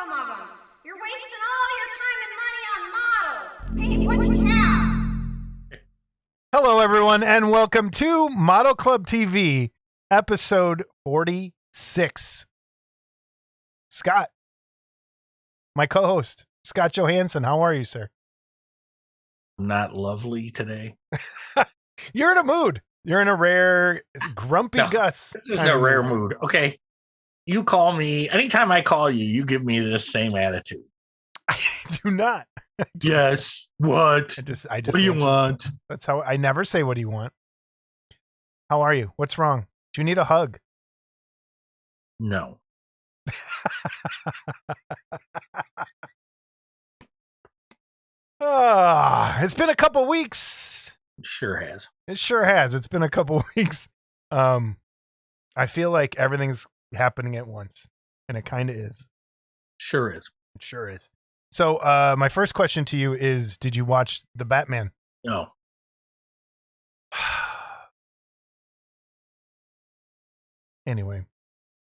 some of them. You're wasting all your time and money on models. Paint what you have. Hello, everyone, and welcome to Model Club TV, episode 46. Scott, my co-host, Scott Johansson. How are you, sir? Not lovely today. You're in a mood. You're in a rare, grumpy Gus. This is no rare mood. Okay. You call me, anytime I call you, you give me this same attitude. I do not. Yes. What? I just What do you want? That's how I never say, what do you want? How are you? What's wrong? Do you need a hug? No. It's been a couple weeks. It sure has. It sure has. It's been a couple weeks. I feel like everything's happening at once, and it kind of is. Sure is. It sure is. So, my first question to you is: did you watch The Batman? No. Anyway,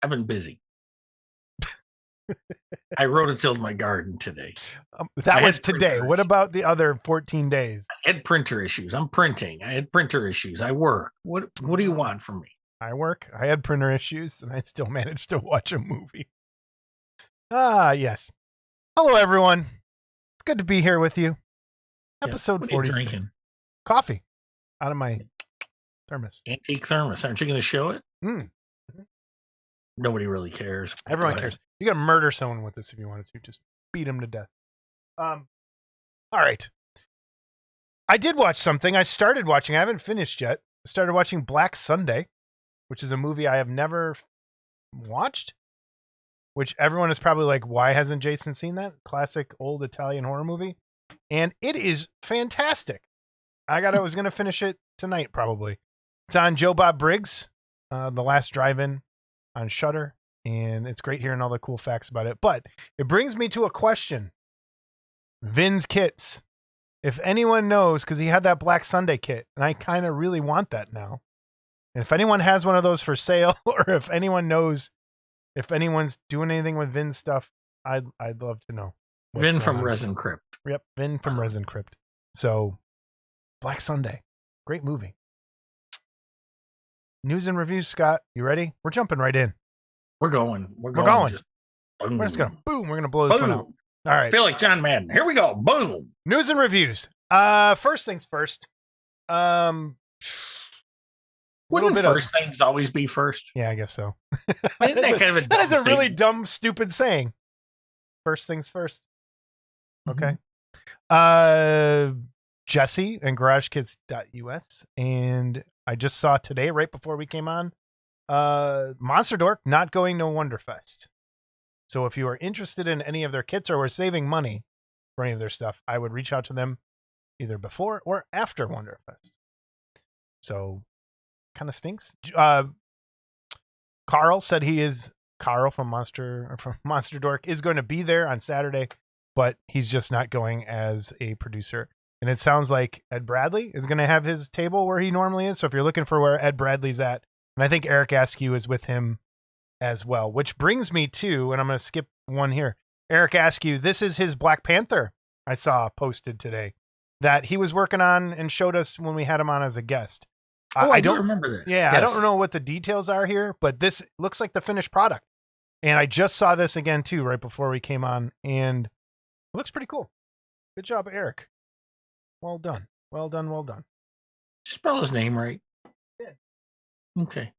I've been busy. I rototilled my garden today. that was today. What about the other 14 days? I had printer issues. I'm printing. I had printer issues. I work. What do you want from me? I work. I had printer issues, and I still managed to watch a movie. Yes. Hello, everyone. It's good to be here with you. Episode 46. Coffee out of my thermos. Antique thermos. Aren't you going to show it? Mm. Nobody really cares. Everyone cares. You got to murder someone with this if you wanted to. Just beat him to death. All right. I did watch something. I started watching. I haven't finished yet. I started watching Black Sunday, which is a movie I have never watched, which everyone is probably like, why hasn't Jason seen that? Classic old Italian horror movie. And it is fantastic. I was going to finish it tonight, probably. It's on Joe Bob Briggs, The Last Drive-In on Shudder, and it's great hearing all the cool facts about it. But it brings me to a question. Vin's kits. If anyone knows, because he had that Black Sunday kit, and I kind of really want that now. And if anyone has one of those for sale, or if anyone knows if anyone's doing anything with Vin's stuff, I'd love to know. Vin from Resin Crypt. Yep, Vin from Resin Crypt. So, Black Sunday. Great movie. News and reviews, Scott. You ready? We're jumping right in. We're going. We're We're going. Just We're just going to boom. We're going to blow this one out. boom. All right. I feel like John Madden. Here we go. Boom. News and reviews. First things first. Wouldn't first things always be first? Yeah, I guess so. Isn't that kind of a that is a dumb really statement? dumb, stupid saying. First things first. Okay. Jesse and GarageKits.us, and I just saw today, right before we came on, Monster Dork not going to Wonderfest. So if you are interested in any of their kits or were saving money for any of their stuff, I would reach out to them either before or after Wonderfest. So kind of stinks. Carl said Carl from Monster Dork is going to be there on Saturday, but he's just not going as a producer. And it sounds like Ed Bradley is going to have his table where he normally is. So if you're looking for where Ed Bradley's at, and I think Eric Askew is with him as well, which brings me to, and I'm going to skip one here. Eric Askew, this is his Black Panther I saw posted today that he was working on and showed us when we had him on as a guest. I don't remember that. Yeah, Yes. I don't know what the details are here, but this looks like the finished product. And I just saw this again too, right before we came on, and it looks pretty cool. Good job, Eric. Well done. Well done. Well done. Spell his name right. Yeah. Okay.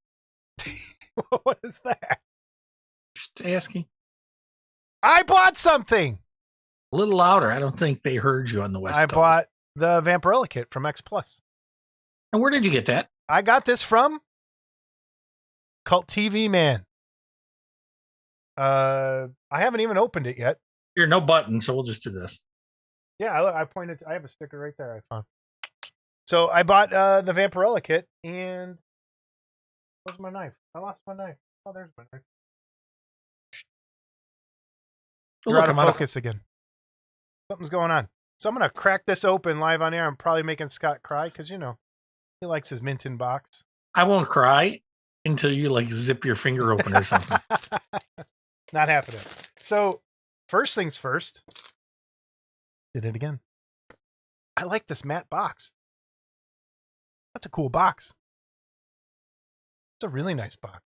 What is that? Just asking. I bought something. A little louder. I don't think they heard you on the West Coast. I bought the Vampirella kit from X Plus. And where did you get that? I got this from Cult TV Man. I haven't even opened it yet. Here, no button, so we'll just do this. Yeah, I pointed. I have a sticker right there. I found. So I bought the Vampirella kit, and where's my knife? I lost my knife. Oh, there's my knife. You're out of focus again. Something's going on. So I'm gonna crack this open live on air. I'm probably making Scott cry because he likes his Minton box. I won't cry until you zip your finger open or something. Not happening. So first things first. Did it again. I like this matte box. That's a cool box. It's a really nice box.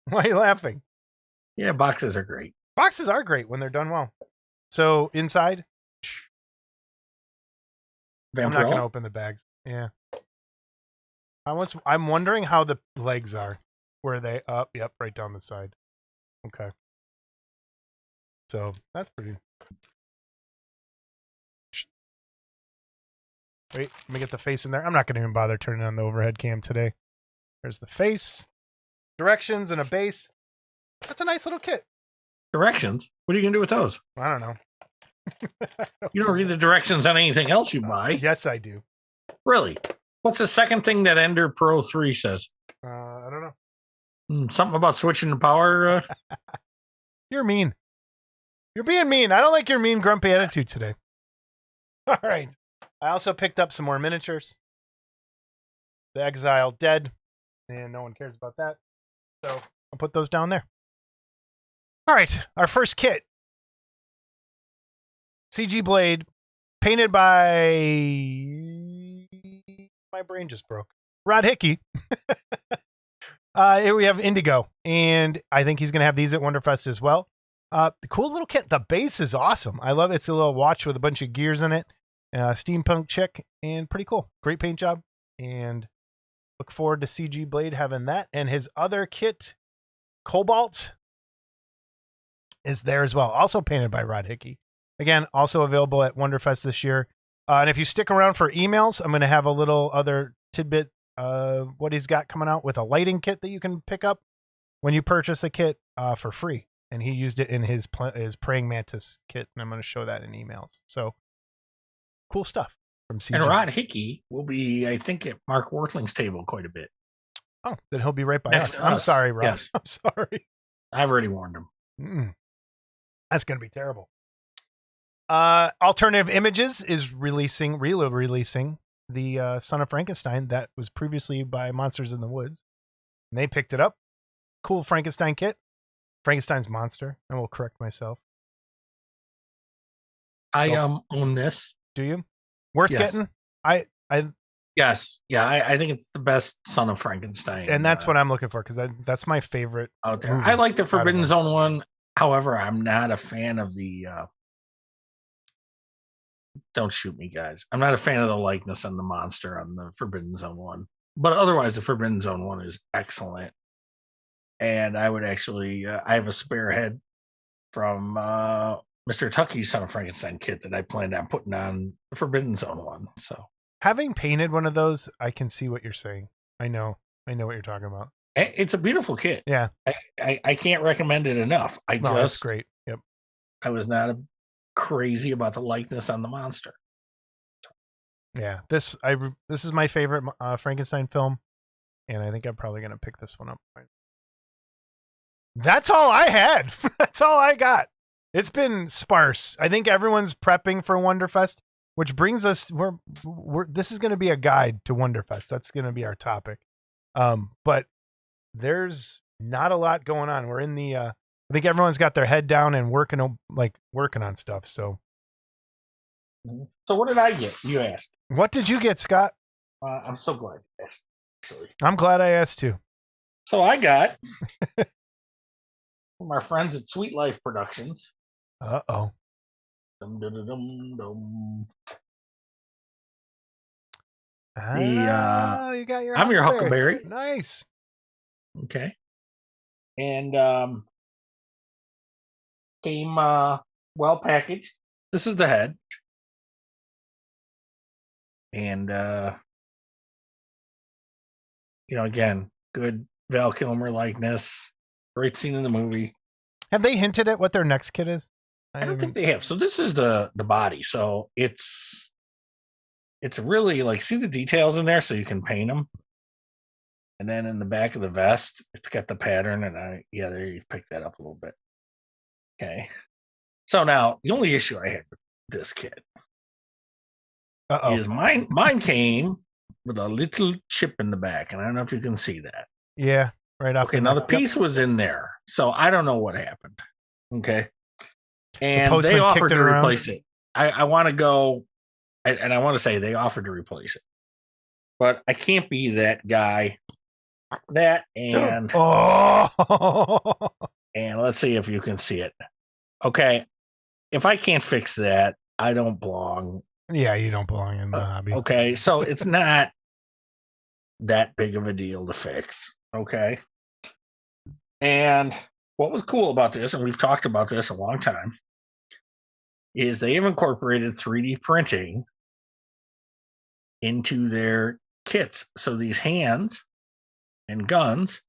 Why are you laughing? Yeah, boxes are great. Boxes are great when they're done well. So inside, I'm not going to open the bags. Yeah. I'm wondering how the legs are. Where are they up? Yep, right down the side. Okay. So that's pretty. Wait, let me get the face in there. I'm not going to even bother turning on the overhead cam today. There's the face, directions, and a base. That's a nice little kit. Directions? What are you going to do with those? I don't know. You don't read the directions on anything else you buy. Yes, I do. Really? What's the second thing that Ender Pro 3 says? I don't know. Something about switching the power. You're mean. You're being mean. I don't like your mean, grumpy attitude today. All right. I also picked up some more miniatures. The Exile dead. And no one cares about that. So I'll put those down there. All right. Our first kit. CG Blade. Painted by... My brain just broke. Rod Hickey. Here we have Indigo. And I think he's going to have these at Wonderfest as well. The cool little kit. The base is awesome. I love it. It's a little watch with a bunch of gears in it. Steampunk chick. And pretty cool. Great paint job. And look forward to CG Blade having that. And his other kit, Cobalt, is there as well. Also painted by Rod Hickey. Again, also available at Wonderfest this year. And if you stick around for emails, I'm going to have a little other tidbit what he's got coming out with a lighting kit that you can pick up when you purchase a kit for free. And he used it in his Praying Mantis kit, and I'm going to show that in emails. So, cool stuff from CG. And Rod Hickey will be, I think, at Mark Wortling's table quite a bit. Oh, then he'll be right by Next us. to I'm us. sorry, Rod. Yes. I'm sorry. I've already warned him. That's going to be terrible. Alternative Images is releasing the Son of Frankenstein that was previously by Monsters in the Woods. And they picked it up. Cool Frankenstein kit. Frankenstein's monster. I will correct myself. I own this. Do you? Worth Yes. getting? Yes. Yeah, I think it's the best Son of Frankenstein. And that's what I'm looking for, because that's my favorite out there. movie I like the out of Forbidden them. Zone one. However, I'm not a fan of the don't shoot me, guys. I'm not a fan of the likeness on the monster on the Forbidden Zone one. But otherwise, the Forbidden Zone one is excellent. And I would actually, I have a spare head from Mr. Tucky's Son of Frankenstein kit that I planned on putting on the Forbidden Zone one. So Having painted one of those, I can see what you're saying. I know what you're talking about. it's a beautiful kit. Yeah. I can't recommend it enough. That's great. Yep. I was not crazy about the likeness on the monster. Yeah. This is my favorite Frankenstein film, and I think I'm probably going to pick this one up. That's all I had. That's all I got. It's been sparse. I think everyone's prepping for Wonderfest, which brings us this is going to be a guide to Wonderfest. That's going to be our topic. But there's not a lot going on. We're in the I think everyone's got their head down and working on stuff. So what did I get? You asked. what did you get, Scott? I'm so glad you asked, actually. I'm glad I asked too. So I got from our friends at Sweet Life Productions. Uh-oh. Dum, dum, dum, dum, dum. You got your I'm your Huckleberry. Nice. Okay. And came well packaged. This is the head. And again, good Val Kilmer likeness. Great scene in the movie. Have they hinted at what their next kit is? I don't think they have. So this is the body. So it's really like, see the details in there so you can paint them. And then in the back of the vest, it's got the pattern. And there you pick that up a little bit. Okay. So now the only issue I had with this kit is mine came with a little chip in the back. And I don't know if you can see that. Yeah, right off. Okay, now the piece was in there. So I don't know what happened. Okay. And they postman offered kicked it to around? replace it. I want to go, and I want to say they offered to replace it, but I can't be that guy. That Oh, and let's see if you can see it. Okay, if I can't fix that, I don't belong. yeah, you don't belong in the hobby. Okay, so it's not that big of a deal to fix. Okay, and what was cool about this, and we've talked about this a long time, is they have incorporated 3D printing into their kits. So these hands and guns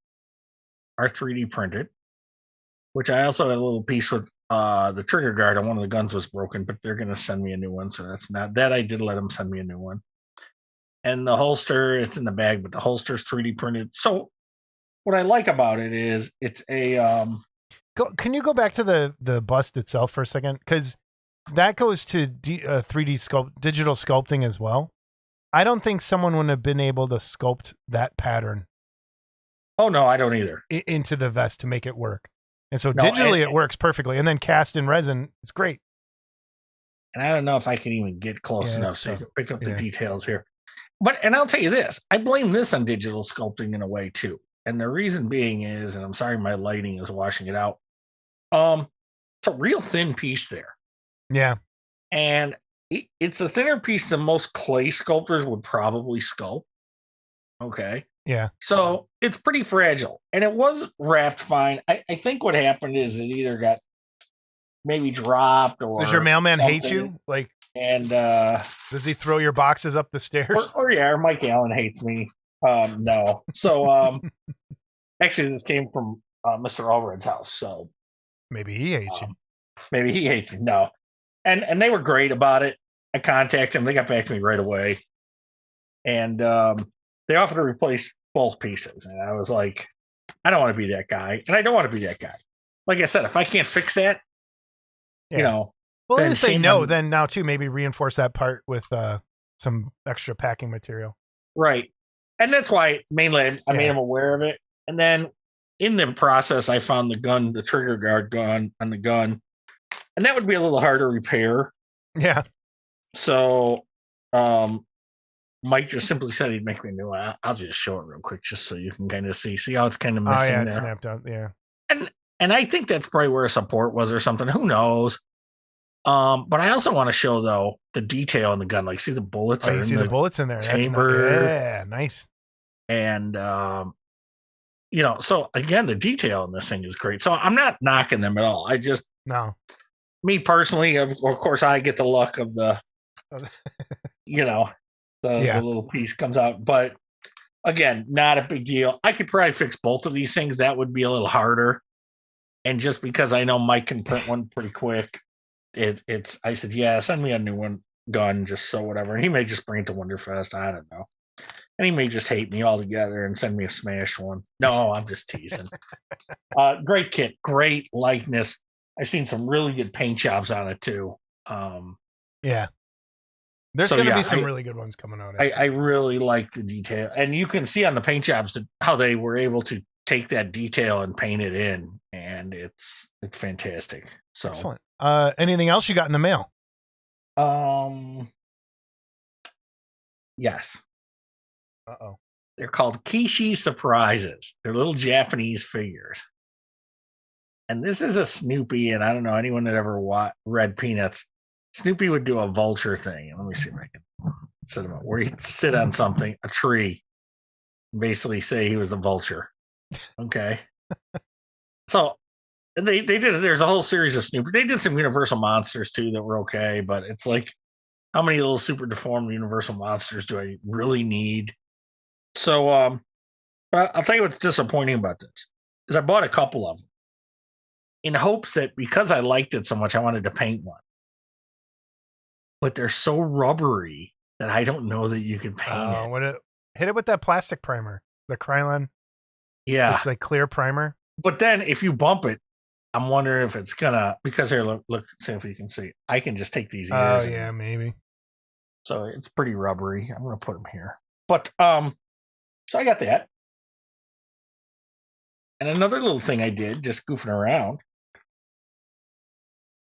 are 3D printed, which I also had a little piece with the trigger guard on one of the guns was broken, but they're going to send me a new one. So that's not that. I did let them send me a new one. And the holster, it's in the bag, but the holster's 3D printed. So what I like about it is it's a Can you go back to the bust itself for a second? Because that goes to 3D digital sculpting as well. I don't think someone would have been able to sculpt that pattern. Oh no, I don't either. Into the vest to make it work. And so No, digitally it works perfectly. And then cast in resin, it's great. And I don't know if I can even get close Yeah, enough it's so you tough. can pick up the Yeah. details here. But and I'll tell you this, I blame this on digital sculpting in a way too. And the reason being is, and I'm sorry my lighting is washing it out. It's a real thin piece there. Yeah. And it's a thinner piece than most clay sculptors would probably sculpt. Okay. Yeah. So it's pretty fragile. And it was wrapped fine. I think what happened is it either got maybe dropped or Does your mailman hate something. you? Like, And does he throw your boxes up the stairs? or yeah, or Mike Allen hates me. No. So actually this came from Mr. Allred's house. So Maybe he hates you. maybe he hates me. No. And they were great about it. I contacted them. They got back to me right away. And they offered to replace both pieces. And I was like, I don't want to be that guy. And I don't want to be that guy. Like I said, if I can't fix that, Yeah. you know. Well, then let's say shame no. on- Then now too, maybe reinforce that part with some extra packing material. Right. And that's why mainly I made Yeah. them aware of it. And then in the process, I found the trigger guard gun on the gun. And that would be a little harder to repair. Yeah. So Mike just simply said he'd make me a new one. I'll just show it real quick just so you can kind of see how it's kind of Oh missing yeah, it's there. snapped out. Yeah. And I think that's probably where a support was or something. Who knows? But I also want to show though the detail in the gun. Like see the bullets Oh, are you in see the bullets in there. chamber. Yeah, nice. And you know, so again, the detail in this thing is great. So I'm not knocking them at all. I just No. me personally, of course, I get the luck of the, you know, the little piece comes out. But again, not a big deal. I could probably fix both of these things. That would be a little harder. And just because I know Mike can print one pretty quick, it's. I said, yeah, send me a new one gun, just so whatever. And he may just bring it to Wonderfest. I don't know. And he may just hate me altogether and send me a smashed one. No, I'm just teasing. Great kit, great likeness. I've seen some really good paint jobs on it too. Yeah. There's So, going to yeah, be some really good ones coming out. I really like the detail, and you can see on the paint jobs how they were able to take that detail and paint it in, and it's fantastic. So Excellent. Anything else you got in the mail? Yes. Uh-oh. They're called Kishi Surprises. They're little Japanese figures. And this is a Snoopy, and I don't know anyone that ever read Peanuts. Snoopy would do a vulture thing. Let me see if I can set him up. Where he'd sit on something, a tree, and basically say he was a vulture. Okay. So they did it. There's a whole series of Snoopy. They did some Universal monsters too that were okay, but it's like, how many little super deformed Universal monsters do I really need? So I'll tell you what's disappointing about this is I bought a couple of them in hopes that because I liked it so much, I wanted to paint one. But they're so rubbery that I don't know that you can paint it. Hit it with that plastic primer, the Krylon. Yeah, it's like clear primer. But then if you bump it, I'm wondering if it's gonna, because here, look, see if you can see. I can just take these ears. Oh yeah, maybe. So it's pretty rubbery. I'm gonna put them here. But so I got that. And another little thing I did, just goofing around,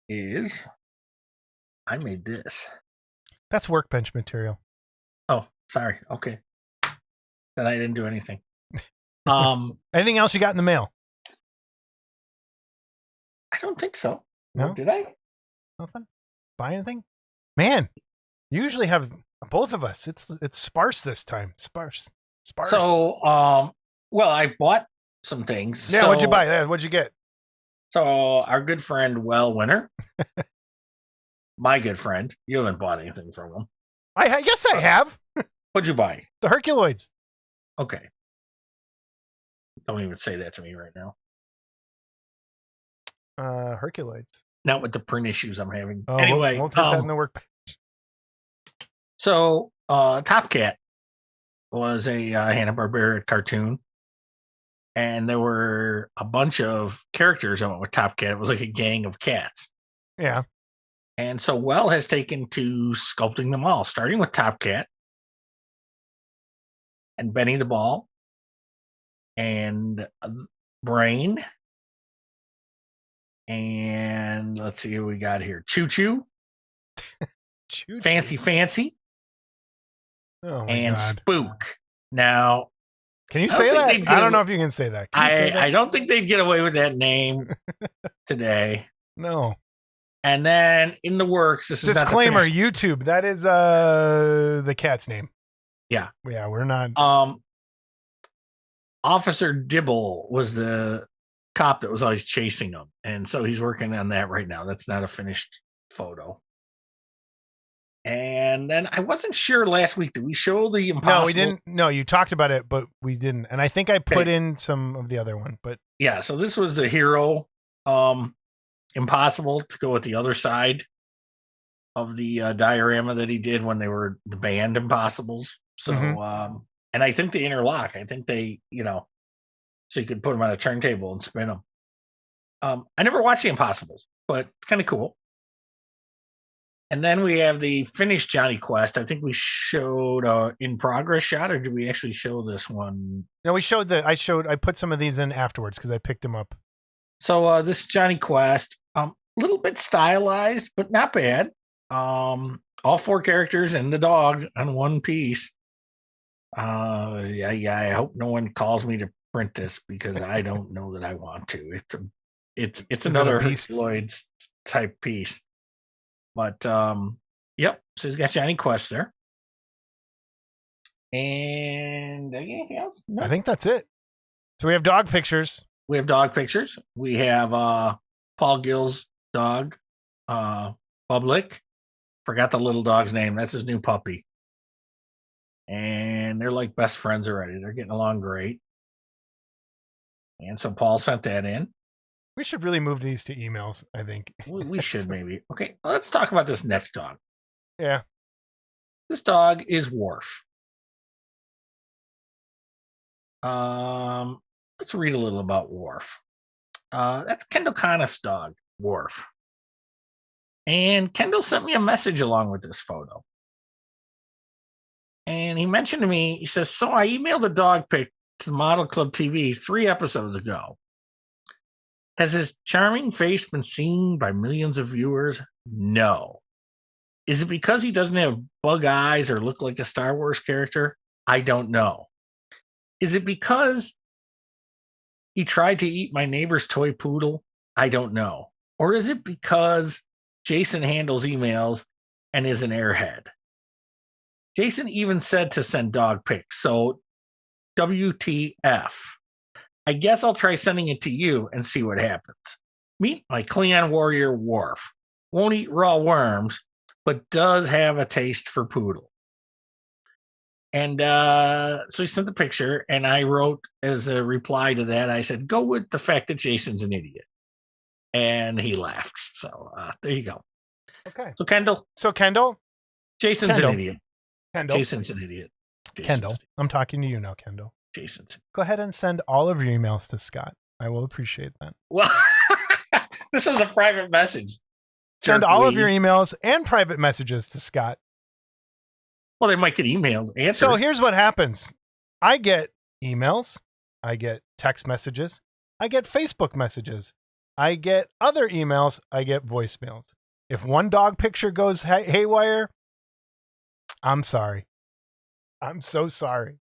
is I made this. That's workbench material. Oh, sorry. Okay. Then I didn't do anything. Anything else you got in the mail? I don't think so. No? Did I? Nothing? Buy anything? Man, you usually have both of us. It's sparse this time. Sparse. So, well, I bought some things. Yeah, so, what'd you buy? What'd you get? So our good friend, Winter, my good friend, you haven't bought anything from him. Yes, I have. What'd you buy? The Herculoids. Okay. Don't even say that to me right now. Herculoids. Not with the print issues I'm having. Oh, Anyway, we'll take that in the workbench. So, Top Cat was a Hanna-Barbera cartoon, and there were a bunch of characters that went with Top Cat. It was like a gang of cats. Yeah. And so has taken to sculpting them all, starting with Top Cat and Benny the Ball and Brain. And let's see who we got here. Choo Choo. Fancy. Oh my and God. Spook. Now, can you say that? I don't know if you can say that. I don't think they'd get away with that name today. No. And then in the works, this is disclaimer, YouTube. That is the cat's name. Yeah. Yeah, we're not. Officer Dibble was the cop that was always chasing him, and so he's working on that right now. That's not a finished photo. And then I wasn't sure last week. Did we show the Impossible? No, we didn't. No, you talked about it, but we didn't. And I think I put in some of the other one. But yeah, so this was the Hero Impossible to go with the other side of the diorama that he did when they were the band Impossibles. So, and I think they interlock. I think they, so you could put them on a turntable and spin them. I never watched the Impossibles, but it's kind of cool. And then we have the finished Johnny Quest. I think we showed in progress shot, or did we actually show this one? No, we showed I put some of these in afterwards because I picked them up. So this Johnny Quest, a little bit stylized, but not bad. All four characters and the dog on one piece. Yeah. I hope no one calls me to print this because I don't know that I want to. It's another Herculoids type piece. But yep. So he's got Johnny Quest there. And anything else? No. I think that's it. So we have dog pictures. We have Paul Gill's dog, Public. Forgot the little dog's name. That's his new puppy. And they're like best friends already. They're getting along great. And so Paul sent that in. We should really move these to emails, I think. We should maybe. Okay, let's talk about this next dog. Yeah. This dog is Worf. Let's read a little about Worf. That's Kendall Conniff's dog, Worf. And Kendall sent me a message along with this photo. And he mentioned to me, he says, so I emailed a dog pic to Model Club TV 3 episodes ago. Has his charming face been seen by millions of viewers? No. Is it because he doesn't have bug eyes or look like a Star Wars character? I don't know. Is it because he tried to eat my neighbor's toy poodle? I don't know. Or is it because Jason handles emails and is an airhead? Jason even said to send dog pics, so WTF. I guess I'll try sending it to you and see what happens. Meet my Klingon warrior Worf. Won't eat raw worms, but does have a taste for poodle. And so he sent the picture, and I wrote as a reply to that, I said, go with the fact that Jason's an idiot. And he laughed. So there you go. Okay. So Kendall. Jason's Kendall. an idiot. Kendall. Jason's an idiot. Kendall. I'm talking to you now, Kendall. Jason's. Go ahead and send all of your emails to Scott. I will appreciate that. Well, this was a private message. Send all of your emails and private messages to Scott. Well, they might get emails answered. So here's what happens. I get emails. I get text messages. I get Facebook messages. I get other emails. I get voicemails. If one dog picture goes haywire, I'm sorry. I'm so sorry.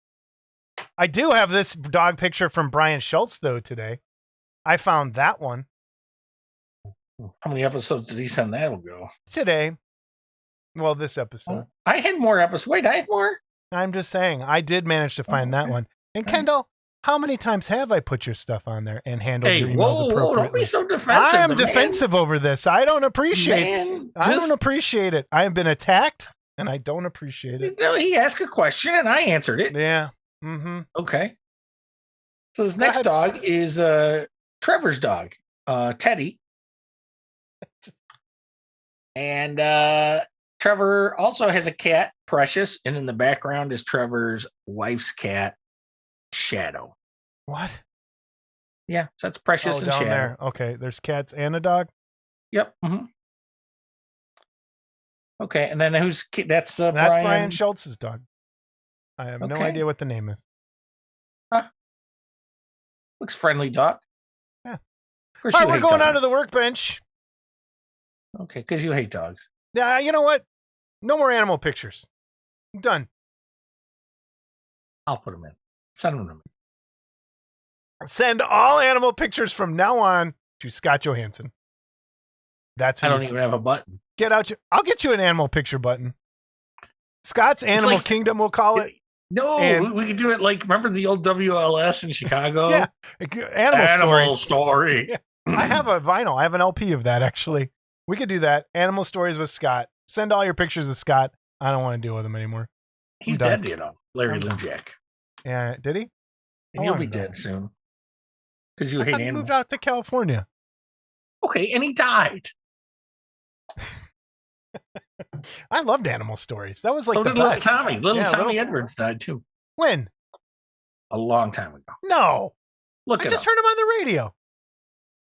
I do have this dog picture from Brian Schultz, though, today. I found that one. How many episodes did he send that ago? Today. Well, this episode. I had more episodes. Wait, I had more? I'm just saying, I did manage to find that one. And Kendall, how many times have I put your stuff on there and handled your emails appropriately? Don't be so defensive. I am defensive over this. I don't appreciate it. I don't appreciate it. I have been attacked, and I don't appreciate it. He asked a question, and I answered it. Yeah. Mm-hmm. Okay. So this next dog is Trevor's dog, Teddy. And Trevor also has a cat, Precious, and in the background is Trevor's wife's cat, Shadow. What? Yeah, so that's Precious and down Shadow. There. Okay, there's cats and a dog? Yep. Mm-hmm. Okay, and then that's Brian Schultz's dog. I have no idea what the name is. Looks friendly dog. Yeah. All right, we're going on to the workbench. Okay, because you hate dogs. Yeah, you know what? No more animal pictures. I'm done. I'll put them in. Send them to me. Send all animal pictures from now on to Scott Johansson. That's I don't even have a button. Get out I'll get you an animal picture button. Scott's Animal Kingdom, we'll call it. No, we could do it like, remember the old WLS in Chicago? Yeah, Animal Story. Yeah. I have a vinyl. I have an LP of that, actually. We could do that. Animal Stories with Scott. Send all your pictures to Scott. I don't want to deal with him anymore. He's dead, Larry Linjack. Yeah, did he? And you'll be dead soon. Because you hate animals. He moved out to California. Okay, and he died. I loved Animal Stories. That was like so the did best. Little Tommy Edwards died too. When? A long time ago. No. I just heard him on the radio.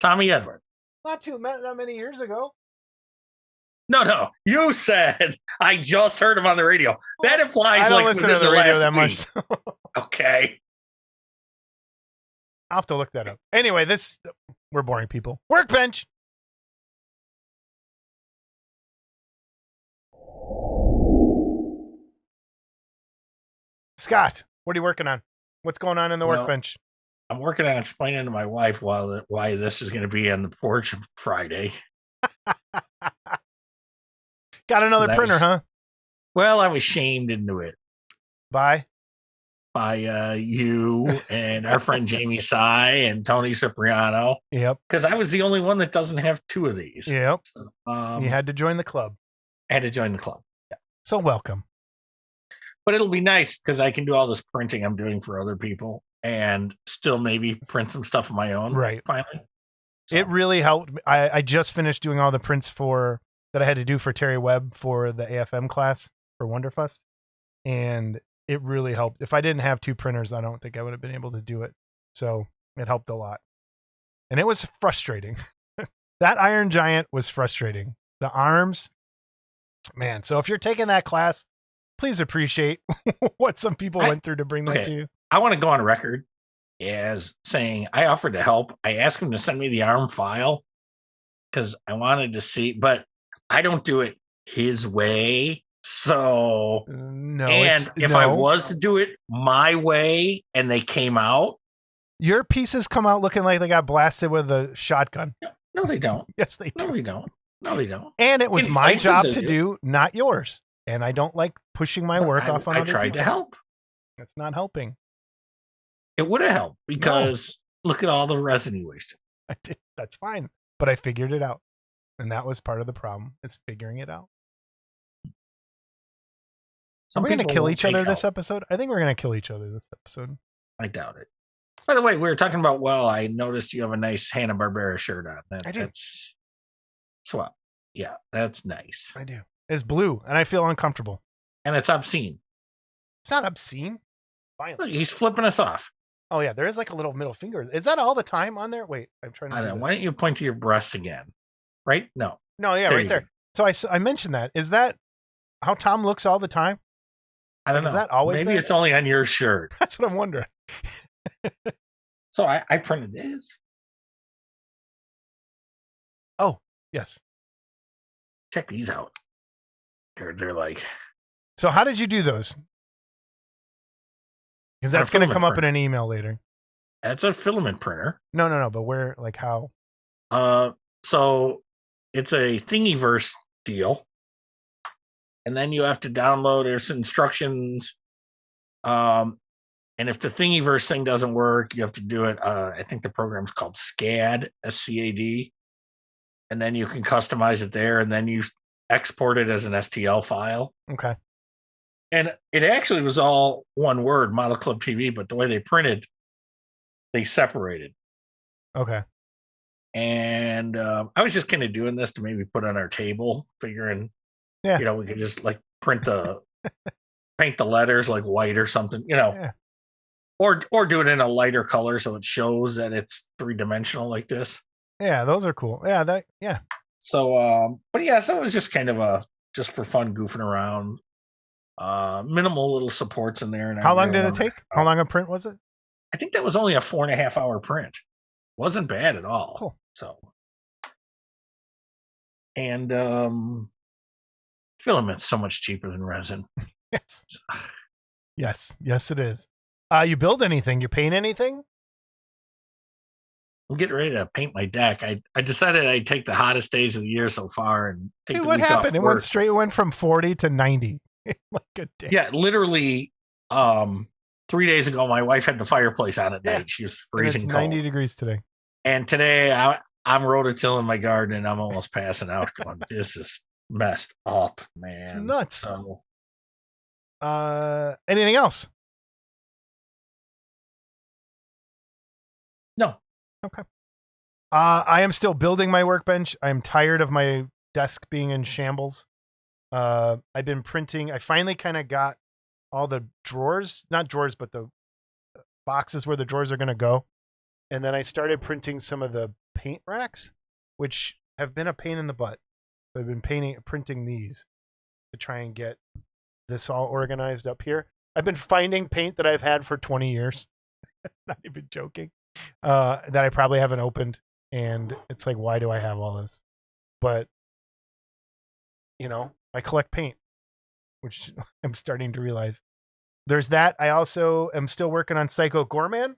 Tommy Edwards. Not that many years ago. No. You said I just heard him on the radio. That implies I don't listen to the radio that much. Okay. I'll have to look that up. Anyway, we're boring people. Workbench. Scott, what are you working on? What's going on in the workbench? I'm working on explaining to my wife why this is going to be on the porch Friday. Got another printer, huh? Well, I was shamed into it. By you and our friend Jamie Sy and Tony Cipriano. Yep. Because I was the only one that doesn't have two of these. Yep. So, you had to join the club. I had to join the club. Yeah. So welcome. But it'll be nice because I can do all this printing I'm doing for other people and still maybe print some stuff of my own. Right. Finally. So. It really helped. I just finished doing all the prints that I had to do for Terry Webb for the AFM class for Wonderfest. And it really helped. If I didn't have two printers, I don't think I would have been able to do it. So it helped a lot. And it was frustrating. That Iron Giant was frustrating. The arms, man. So if you're taking that class, please appreciate what some people went through to bring that to you. I want to go on record as saying I offered to help. I asked him to send me the ARM file because I wanted to see, but I don't do it his way. So, if I was to do it my way and they came out, your pieces come out looking like they got blasted with a shotgun. No, they don't. Yes, they do. No, they don't. And it was my job to do, not yours. And I don't like pushing my work off on other people. I tried to help. That's not helping. It would have helped because look at all the resin you wasted. I did. That's fine. But I figured it out. And that was part of the problem. It's figuring it out. Are we going to kill each other this episode? I think we're going to kill each other this episode. I doubt it. By the way, we were talking about, I noticed you have a nice Hanna-Barbera shirt on. I do. That's swell. Yeah, that's nice. I do. It's blue, and I feel uncomfortable. And it's obscene. It's not obscene. Fine. Look, he's flipping us off. Oh, yeah, there is like a little middle finger. Is that all the time on there? Wait, I'm trying to... I don't know. Why don't you point to your breasts again? Right? No. No, yeah, right there. So I mentioned that. Is that how Tom looks all the time? I don't know. Is that always Maybe there? It's only on your shirt. That's what I'm wondering. So I printed this. Yes. Check these out. They're like. So how did you do those? Because On a that's going to filament come up in printer. an email later. That's a filament printer. No. But where, like how? So it's a Thingiverse deal. And then you have to download there's instructions. And if the Thingiverse thing doesn't work, you have to do it. I think the program's called SCAD, SCAD. And then you can customize it there, and then you export it as an STL file. Okay. And it actually was all one word, Model Club TV, but the way they printed, they separated. Okay. And I was just kind of doing this to maybe put on our table, figuring, Yeah. we could just like paint the letters like white or something, Yeah. or do it in a lighter color so it shows that it's 3-dimensional like this. Yeah, those are cool. Yeah. So, but yeah, so it was just kind of just for fun, goofing around. Minimal little supports in there. And How long did it take? How long a print was it? I think that was only a 4.5 hour print. Wasn't bad at all. Cool. So, and filament's so much cheaper than resin. Yes, it is. You build anything? You paint anything? I'm getting ready to paint my deck. I decided I'd take the hottest days of the year so far and take Dude, the what week happened? off It work. went from 40 to 90. Like a day. Yeah, literally 3 days ago my wife had the fireplace on at night. She was freezing it's cold. 90 degrees today. And today I'm rototilling my garden and I'm almost passing out going, this is messed up, man. It's nuts. So, anything else? no. Okay. I am still building my workbench. I'm tired of my desk being in shambles. I've been printing. I finally kind of got all the drawers, not drawers, but the boxes where the drawers are going to go. And then I started printing some of the paint racks, which have been a pain in the butt. So I've been printing these to try and get this all organized up here. I've been finding paint that I've had for 20 years. Not even joking. That I probably haven't opened. And it's like, why do I have all this? But, I collect paint, which I'm starting to realize. There's that. I also am still working on Psycho Gorman,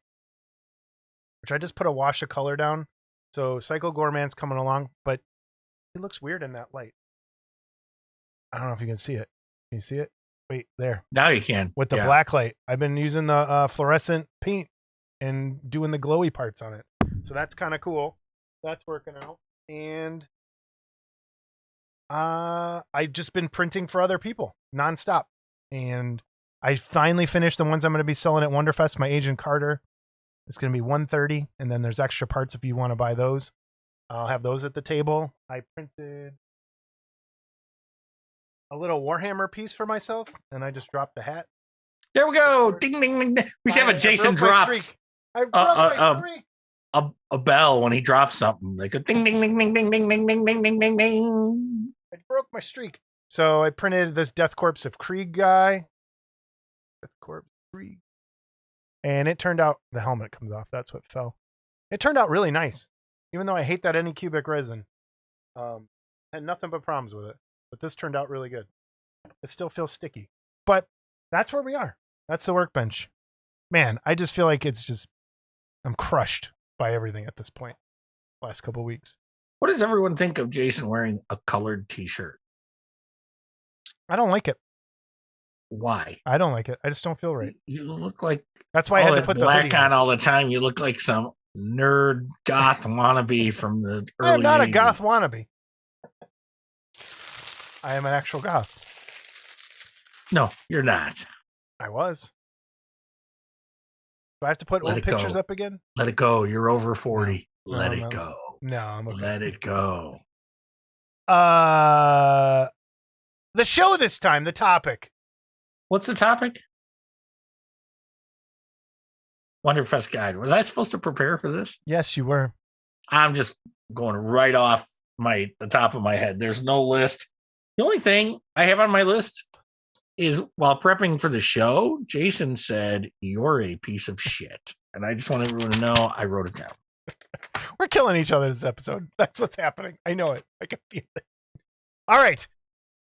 which I just put a wash of color down. So Psycho Gorman's coming along, but it looks weird in that light. I don't know if you can see it. Can you see it? Wait, there. Now you can. With the black light. I've been using the fluorescent paint and doing the glowy parts on it. So that's kind of cool. That's working out. And I've just been printing for other people nonstop. And I finally finished the ones I'm going to be selling at Wonderfest. My Agent Carter is going to be $130, and then there's extra parts if you want to buy those. I'll have those at the table. I printed a little Warhammer piece for myself, and I just dropped the hat. There we go. Ding, ding, ding, ding. We should have a Jason drops I broke my streak. A bell when he drops something. Like a ding, ding, ding, ding, ding, ding, ding, ding, ding, ding, ding, ding. I broke my streak. So I printed this Death Corpse of Krieg guy. Death Corpse Krieg. And it turned out, the helmet comes off. That's what fell. It turned out really nice. Even though I hate that Anycubic resin. Had nothing but problems with it. But this turned out really good. It still feels sticky. But that's where we are. That's the workbench. Man, I just feel like I'm crushed by everything at this point. Last couple of weeks. What does everyone think of Jason wearing a colored t-shirt? I don't like it. Why? I don't like it. I just don't feel right. You look like that's why I had to put the black hoodie on all the time. You look like some nerd goth wannabe from the early I'm not 80s. a goth wannabe. I am an actual goth. No, you're not. I was. Do I have to put old pictures up again? Let it go. You're over 40. No, Let it go. No, I'm okay. Let it go. The show this time, the topic. What's the topic? Wonderfest guide. Was I supposed to prepare for this? Yes, you were. I'm just going right off the top of my head. There's no list. The only thing I have on my list is while prepping for the show, Jason said, "You're a piece of shit." And I just want everyone to know I wrote it down. We're killing each other this episode. That's what's happening. I know it. I can feel it. All right.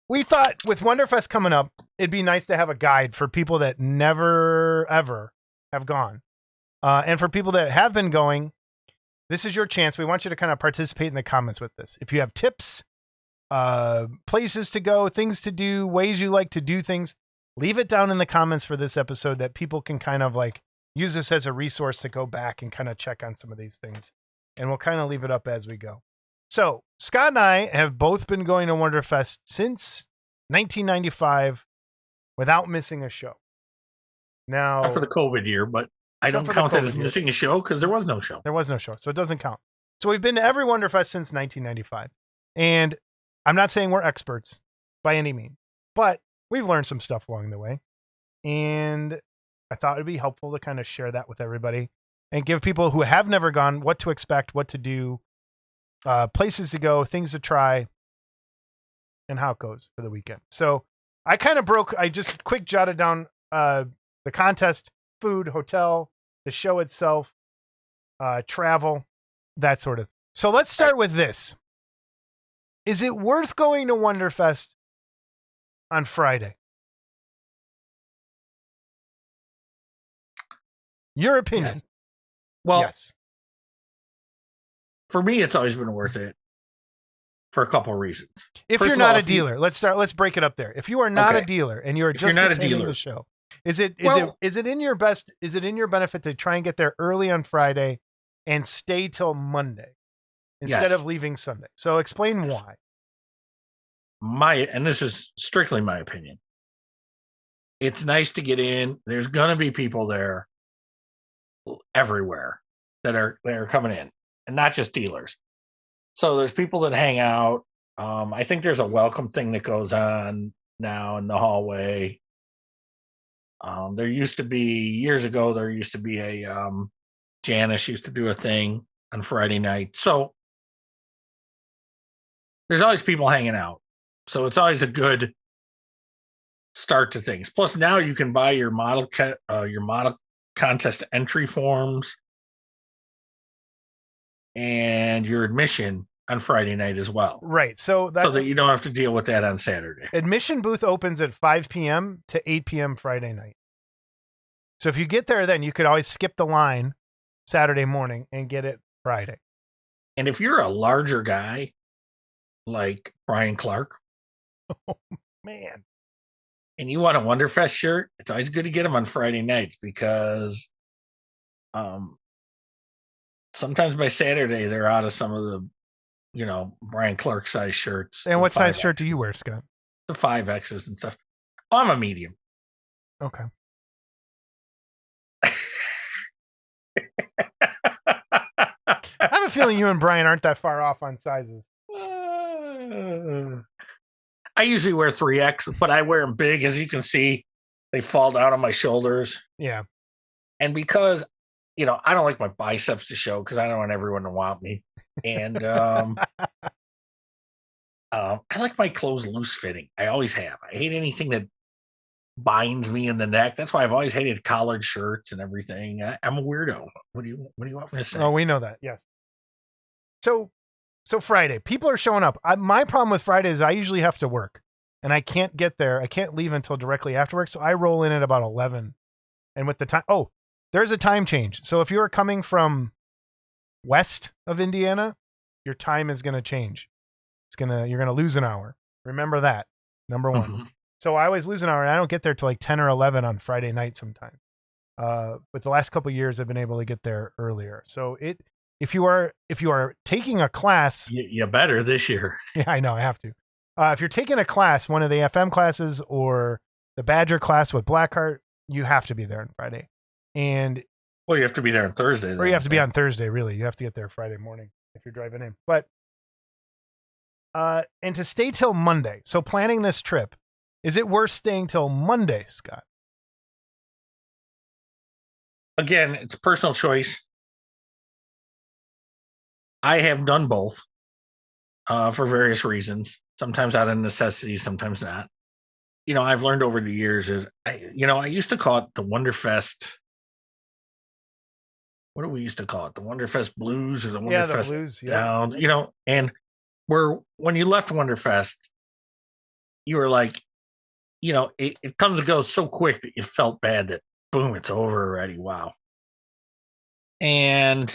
We thought with Wonderfest coming up, it'd be nice to have a guide for people that never, ever have gone. And for people that have been going, this is your chance. We want you to kind of participate in the comments with this. If you have tips, places to go, things to do, ways you like to do things, leave it down in the comments for this episode that people can kind of like use this as a resource to go back and kind of check on some of these things. And we'll kind of leave it up as we go. So Scott and I have both been going to Wonderfest since 1995 without missing a show. Now, Not for the COVID year, but I don't count it as missing a show because there was no show. There was no show, so it doesn't count. So we've been to every Wonderfest since 1995. And I'm not saying we're experts by any means, but we've learned some stuff along the way. And I thought it'd be helpful to kind of share that with everybody and give people who have never gone what to expect, what to do, places to go, things to try, and how it goes for the weekend. So I just quick jotted down the contest, food, hotel, the show itself, travel, that sort of. So let's start with this. Is it worth going to Wonderfest on Friday? Your opinion? Yes. Well, yes. For me, it's always been worth it for a couple of reasons. If First you're of not all, a dealer, let's break it up there. If you are not a dealer and you're just attending the show, is it in your benefit to try and get there early on Friday and stay till Monday instead of leaving Sunday? So explain why. And this is strictly my opinion. It's nice to get in. There's gonna be people there everywhere that are coming in, and not just dealers. So there's people that hang out. I think there's a welcome thing that goes on now in the hallway. There used to be years ago. There used to be a Janice used to do a thing on Friday night. So there's always people hanging out. So it's always a good start to things. Plus, now you can buy your model contest entry forms and your admission on Friday night as well. Right. So that you don't have to deal with that on Saturday. Admission booth opens at 5 p.m. to 8 p.m. Friday night. So if you get there, then you could always skip the line Saturday morning and get it Friday. And if you're a larger guy like Brian Clark, oh, man, and you want a Wonderfest shirt, it's always good to get them on Friday nights because sometimes by Saturday they're out of some of the, Brian Clark size shirts. And what size shirt do you wear, Scott? The 5Xs and stuff. Oh, I'm a medium. Okay. I have a feeling you and Brian aren't that far off on sizes. I usually wear 3X, but I wear them big. As you can see, they fall down on my shoulders. Yeah. And because, I don't like my biceps to show because I don't want everyone to want me. And I like my clothes loose fitting. I always have. I hate anything that binds me in the neck. That's why I've always hated collared shirts and everything. I'm a weirdo. What do you want me to say? Oh, we know that. Yes. So Friday, people are showing up. My problem with Friday is I usually have to work and I can't get there. I can't leave until directly after work. So I roll in at about 11. And with the time, there's a time change. So if you're coming from west of Indiana, your time is going to change. You're going to lose an hour. Remember that. Number one. Mm-hmm. So I always lose an hour and I don't get there till like 10 or 11 on Friday night sometimes. But the last couple of years I've been able to get there earlier. So if you are taking a class, you better this year. Yeah, I know I have to. If you're taking a class, one of the FM classes or the Badger class with Blackheart, you have to be there on Friday. And you have to be there on Thursday. Or you have to be on Thursday, really. You have to get there Friday morning if you're driving in. But and to stay till Monday. So planning this trip, is it worth staying till Monday, Scott? Again, it's personal choice. I have done both for various reasons. Sometimes out of necessity, sometimes not. I've learned over the years I used to call it the Wonderfest what do we used to call it? The Wonderfest Blues or the Yeah, the Wonderfest blues. Yep. Downs, and when you left Wonderfest, you were like, it comes and goes so quick that you felt bad that boom, it's over already. Wow. And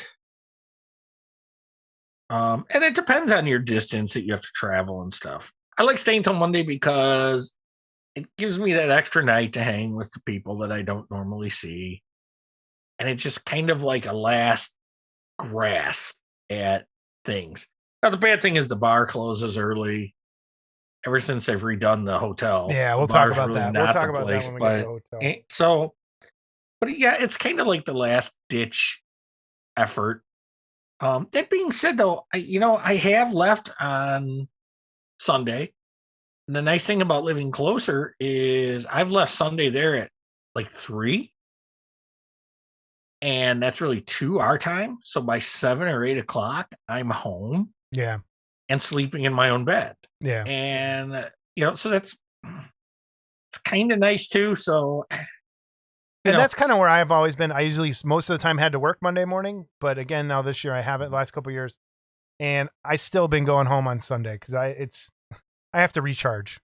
it depends on your distance that you have to travel and stuff. I like staying till Monday because it gives me that extra night to hang with the people that I don't normally see. And it's just kind of like a last grasp at things. Now, the bad thing is the bar closes early. Ever since they've redone the hotel, Yeah, we'll the talk bar's about really that. We'll not talk the about place, that when we get to but the hotel. but yeah, it's kind of like the last ditch effort. That being said, though, I have left on Sunday. And the nice thing about living closer is I've left Sunday there at like 3, and that's really 2 our time. So by 7 or 8 o'clock, I'm home. Yeah. And sleeping in my own bed. Yeah. And so it's kind of nice too. So that's kind of where I've always been. I usually most of the time had to work Monday morning, but again, now this year I haven't the last couple of years, and I still been going home on Sunday because I have to recharge.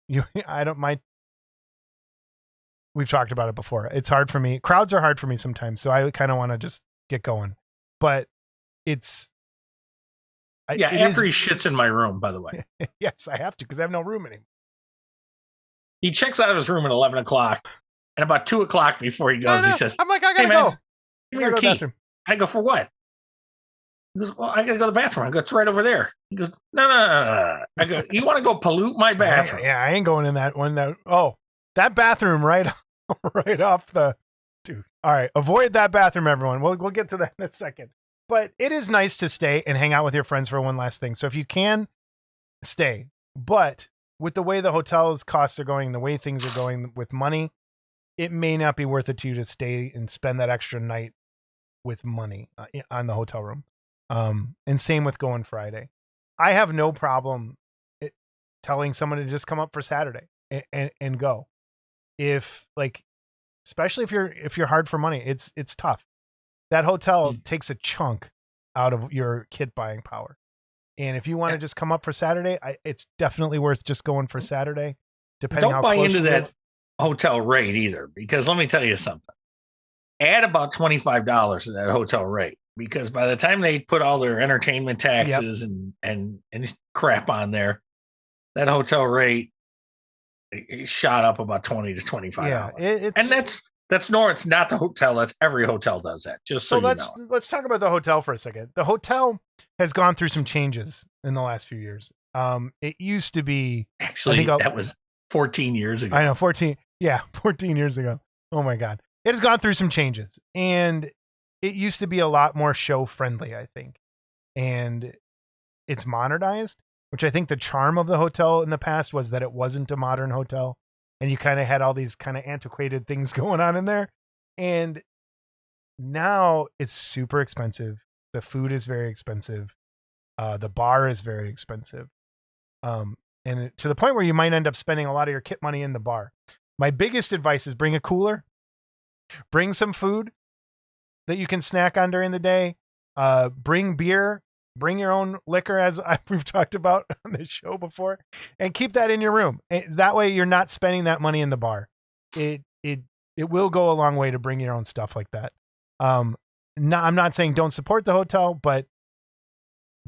We've talked about it before. It's hard for me. Crowds are hard for me sometimes, so I kind of want to just get going. But after he shits in my room, by the way. Yes, I have to because I have no room anymore. He checks out of his room at 11 o'clock, and about 2 o'clock before he goes, he says, I'm like, I gotta "Hey, man, go. Give me your key." I go, "For what?" He goes, "Well, I gotta go to the bathroom." I go, "It's right over there." He goes, No. I go, "You want to go pollute my bathroom?" I ain't going in that one. That bathroom right off the dude. All right, avoid that bathroom, everyone. We'll get to that in a second. But it is nice to stay and hang out with your friends for one last thing. So if you can, stay. But with the way the hotel's costs are going, the way things are going with money, it may not be worth it to you to stay and spend that extra night with money on the hotel room. And same with going Friday. I have no problem telling someone to just come up for Saturday and go. Especially if you're hard for money, it's tough. That hotel takes a chunk out of your kit buying power. And if you want to just come up for Saturday, it's definitely worth just going for Saturday. Don't buy into that hotel rate either, because let me tell you something. Add about $25 to that hotel rate, because by the time they put all their entertainment taxes and crap on there, that hotel rate shot up about $20 to $25. Yeah, and that's it's not the hotel. That's every hotel does that. Just so let's talk about the hotel for a second. The hotel has gone through some changes in the last few years. It used to be that was 14 years ago. I know 14 years ago. Oh my God. It has gone through some changes, and it used to be a lot more show friendly, I think. And it's modernized, which I think the charm of the hotel in the past was that it wasn't a modern hotel. And you kind of had all these kind of antiquated things going on in there. And now it's super expensive. The food is very expensive. The bar is very expensive. And to the point where you might end up spending a lot of your kit money in the bar. My biggest advice is bring a cooler, bring some food that you can snack on during the day, bring beer, bring your own liquor, as we've talked about on this show before, and keep that in your room. That way you're not spending that money in the bar. It will go a long way to bring your own stuff like that. I'm not saying don't support the hotel, but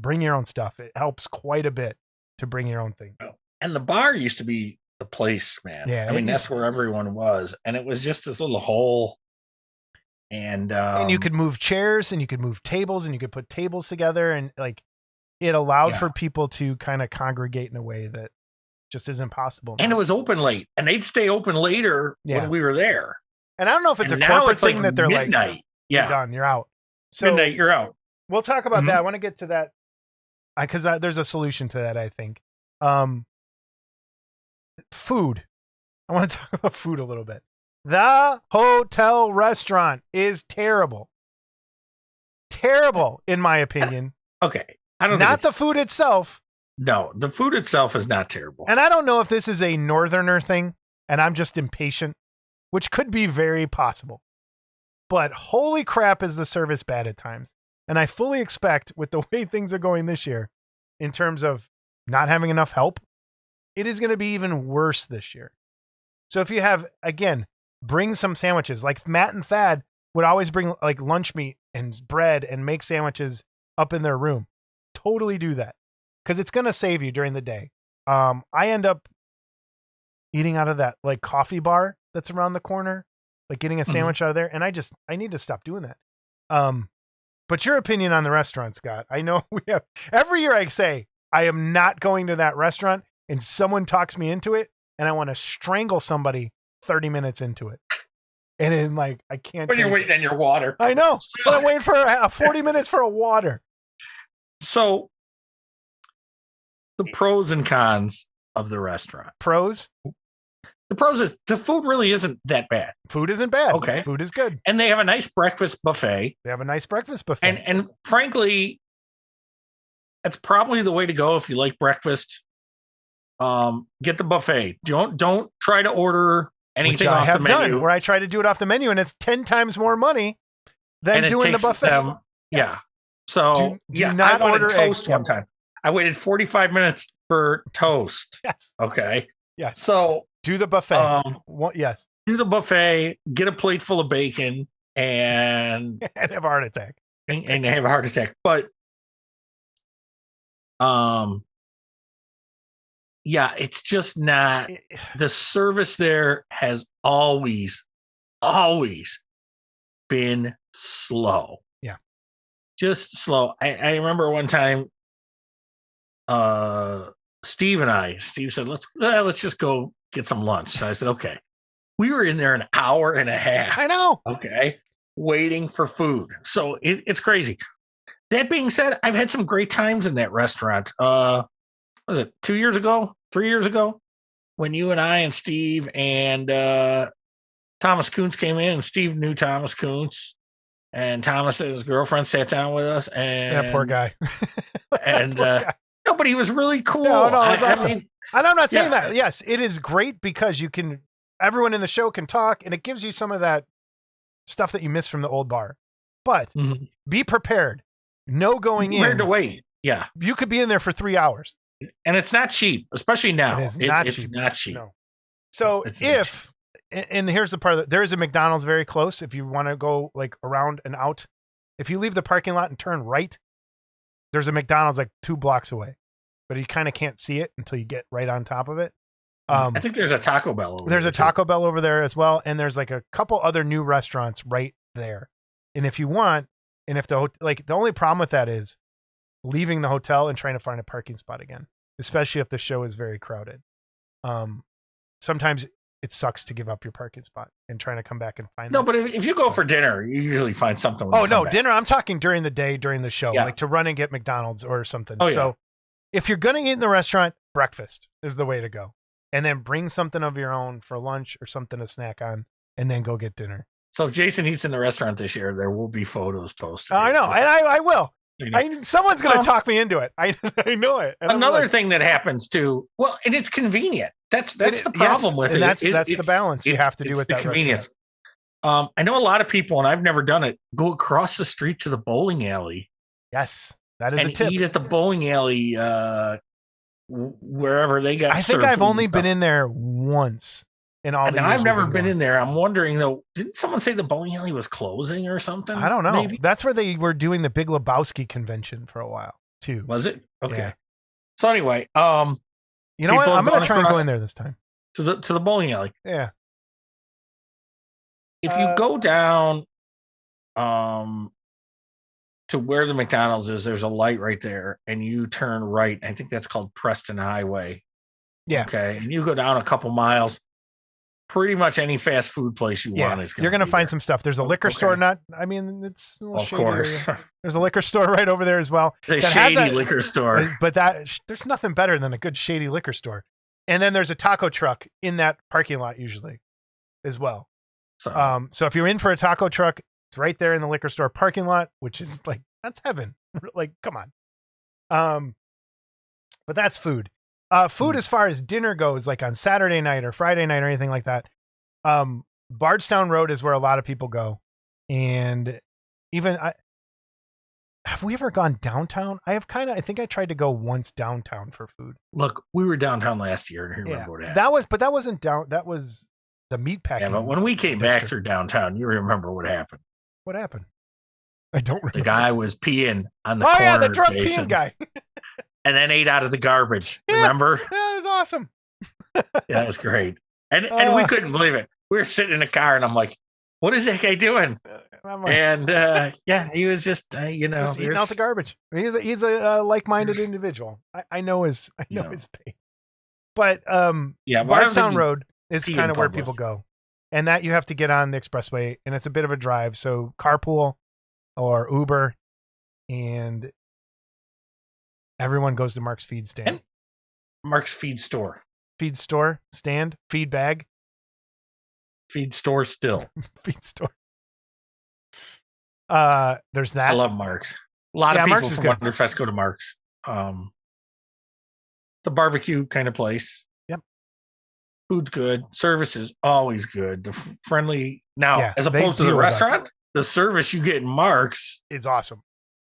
bring your own stuff. It helps quite a bit to bring your own thing. And the bar used to be the place, man. Yeah, I mean, that's where everyone was. And it was just this little hole. And you could move chairs and you could move tables and you could put tables together, and it allowed for people to kind of congregate in a way that just isn't possible now. And it was open late, and they'd stay open later when we were there. And I don't know if it's a corporate thing that they're midnight. Like, you're done, you're out. So midnight, you're out. We'll talk about that. I want to get to that because there's a solution to that, I think. Food. I want to talk about food a little bit. The hotel restaurant is terrible. Terrible, in my opinion. Okay. I don't Not the food itself. No, the food itself is not terrible. And I don't know if this is a northerner thing and I'm just impatient, which could be very possible. but holy crap is the service bad at times. And I fully expect, with the way things are going this year, in terms of not having enough help, it is going to be even worse this year. So if you have, again, bring some sandwiches. Like Matt and Thad would always bring like lunch meat and bread and make sandwiches up in their room. Totally do that, because it's going to save you during the day. I end up eating out of that like coffee bar that's around the corner, like getting a sandwich out of there. And I need to stop doing that. But your opinion on the restaurant, Scott, I know we have every year I say, I am not going to that restaurant, and someone talks me into it, and I want to strangle somebody 30 minutes into it. And then like, I can't. When you're waiting on your water. I know. But I'm waiting for 40 minutes for a water. So the pros and cons of the restaurant. Pros? The pros is the food really isn't that bad. Food isn't bad. Okay. Food is good. And they have a nice breakfast buffet. They have a nice breakfast buffet. And frankly, that's probably the way to go if you like breakfast. Get the buffet. Don't try to order anything off the menu. Done, where I try to do it off the menu, and it's 10 times more money than doing the buffet. Yes. Yeah. So do not I wanted order toast one time. I waited 45 minutes for toast. Yes. Okay. Yes. So do the buffet. Yes. Do the buffet, get a plate full of bacon, and and have a heart attack. And have a heart attack. But yeah, it's just not. The service there has always been slow. Yeah. Just slow. I remember one time Steve said, let's just go get some lunch. So I said, okay. We were in there an hour and a half. I know. Okay. Waiting for food. So it's crazy. That being said, I've had some great times in that restaurant. Was it 2 years ago, 3 years ago, when you and I and Steve and Thomas Kuntz came in, and Steve knew Thomas Kuntz, and Thomas and his girlfriend sat down with us. And yeah, poor guy. No, but he was really cool. No, it was awesome. I mean, and I'm not saying that. Yes, it is great because everyone in the show can talk, and it gives you some of that stuff that you miss from the old bar. But be prepared. No going in. Prepared to wait. Yeah. You could be in there for 3 hours. And it's not cheap, especially now. It's not cheap. No. So and here's the part, there is a McDonald's very close if you want to go like around and out. If you leave the parking lot and turn right, there's a McDonald's like 2 blocks away, but you kind of can't see it until you get right on top of it. I think there's a Taco Bell over there. There's a Taco Bell over there as well. And there's like a couple other new restaurants right there. And if you want, and if the only problem with that is leaving the hotel and trying to find a parking spot again, especially if the show is very crowded. Sometimes it sucks to give up your parking spot and trying to come back and find. No, but if you go for dinner, you usually find something. Dinner. I'm talking during the day, during the show, like to run and get McDonald's or something. Oh, yeah. So if you're going to eat in the restaurant, breakfast is the way to go. And then bring something of your own for lunch or something to snack on, and then go get dinner. So if Jason eats in the restaurant this year, there will be photos posted. I know, and I will. Someone's going to talk me into it. I know it. And another thing that happens too. Well, and it's convenient. That's the problem with it. That's the balance you have to do with that convenience. I know a lot of people, and I've never done it, go across the street to the bowling alley. Yes, that is a tip. And eat at the bowling alley wherever they got. I think I've only been in there once. And I've never been in there. I'm wondering though, didn't someone say the bowling alley was closing or something? I don't know. Maybe? That's where they were doing the Big Lebowski convention for a while too. Was it? Okay. Yeah. So anyway, you know what? I'm going to try and go in there this time. To the bowling alley. Yeah. If you go down to where the McDonald's is, there's a light right there, and you turn right. I think that's called Preston Highway. Yeah. Okay. And you go down a couple miles. Pretty much any fast food place you want is you're going to find some stuff. There's a liquor store. It's a little of course. There's a liquor store right over there as well. The shady liquor store. But there's nothing better than a good shady liquor store. And then there's a taco truck in that parking lot usually as well. So if you're in for a taco truck, it's right there in the liquor store parking lot, which is like, that's heaven. Like, come on. But that's food. Food as far as dinner goes, like on Saturday night or Friday night or anything like that. Bardstown Road is where a lot of people go. And even have we ever gone downtown? I think I tried to go once downtown for food. Look, we were downtown last year, and I remember what happened. That wasn't down. That was the meatpacking. Yeah, but when we came back through downtown, you remember what happened. What happened? I don't remember. The guy was peeing on the corner. Oh, yeah, the drunk peeing guy. And then ate out of the garbage. Remember? Yeah, it was awesome. Yeah, that was great. And we couldn't believe it. We were sitting in the car, and I'm like, what is that guy doing? And yeah, he was just just eating out the garbage. He's a like-minded individual. I know his pain. But Bardstown Road is kind of where people go, and that you have to get on the expressway, and it's a bit of a drive. So carpool or Uber, and everyone goes to Mark's Feed Stand. And Mark's Feed Store. Feed store stand. Feed bag. Feed store still. Feed store. There's that. I love Mark's. A lot of people from Wonderfest go to Mark's. The barbecue kind of place. Yep. Food's good. Service is always good. The friendly as opposed to the restaurant, the service you get in Mark's is awesome.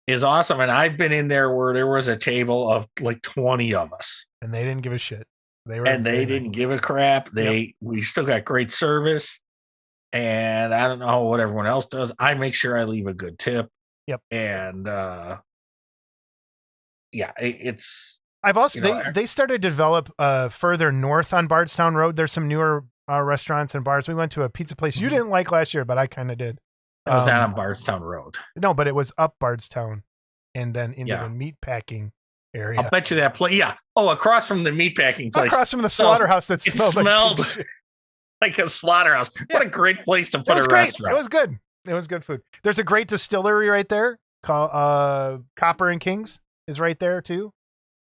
And I've been in there where there was a table of like 20 of us. And they didn't give a shit. They didn't give a crap. We still got great service. And I don't know what everyone else does. I make sure I leave a good tip. Yep. And it's. I've also they started to develop further north on Bardstown Road. There's some newer restaurants and bars. We went to a pizza place you didn't like last year, but I kind of did. It was not on Bardstown Road. No, but it was up Bardstown and then into the meatpacking area. I'll bet you that place. Yeah. Oh, across from the meatpacking place. Across from the slaughterhouse that smelled like a slaughterhouse. Yeah. What a great place to put a restaurant. It was good. It was good food. There's a great distillery right there called Copper and Kings is right there too.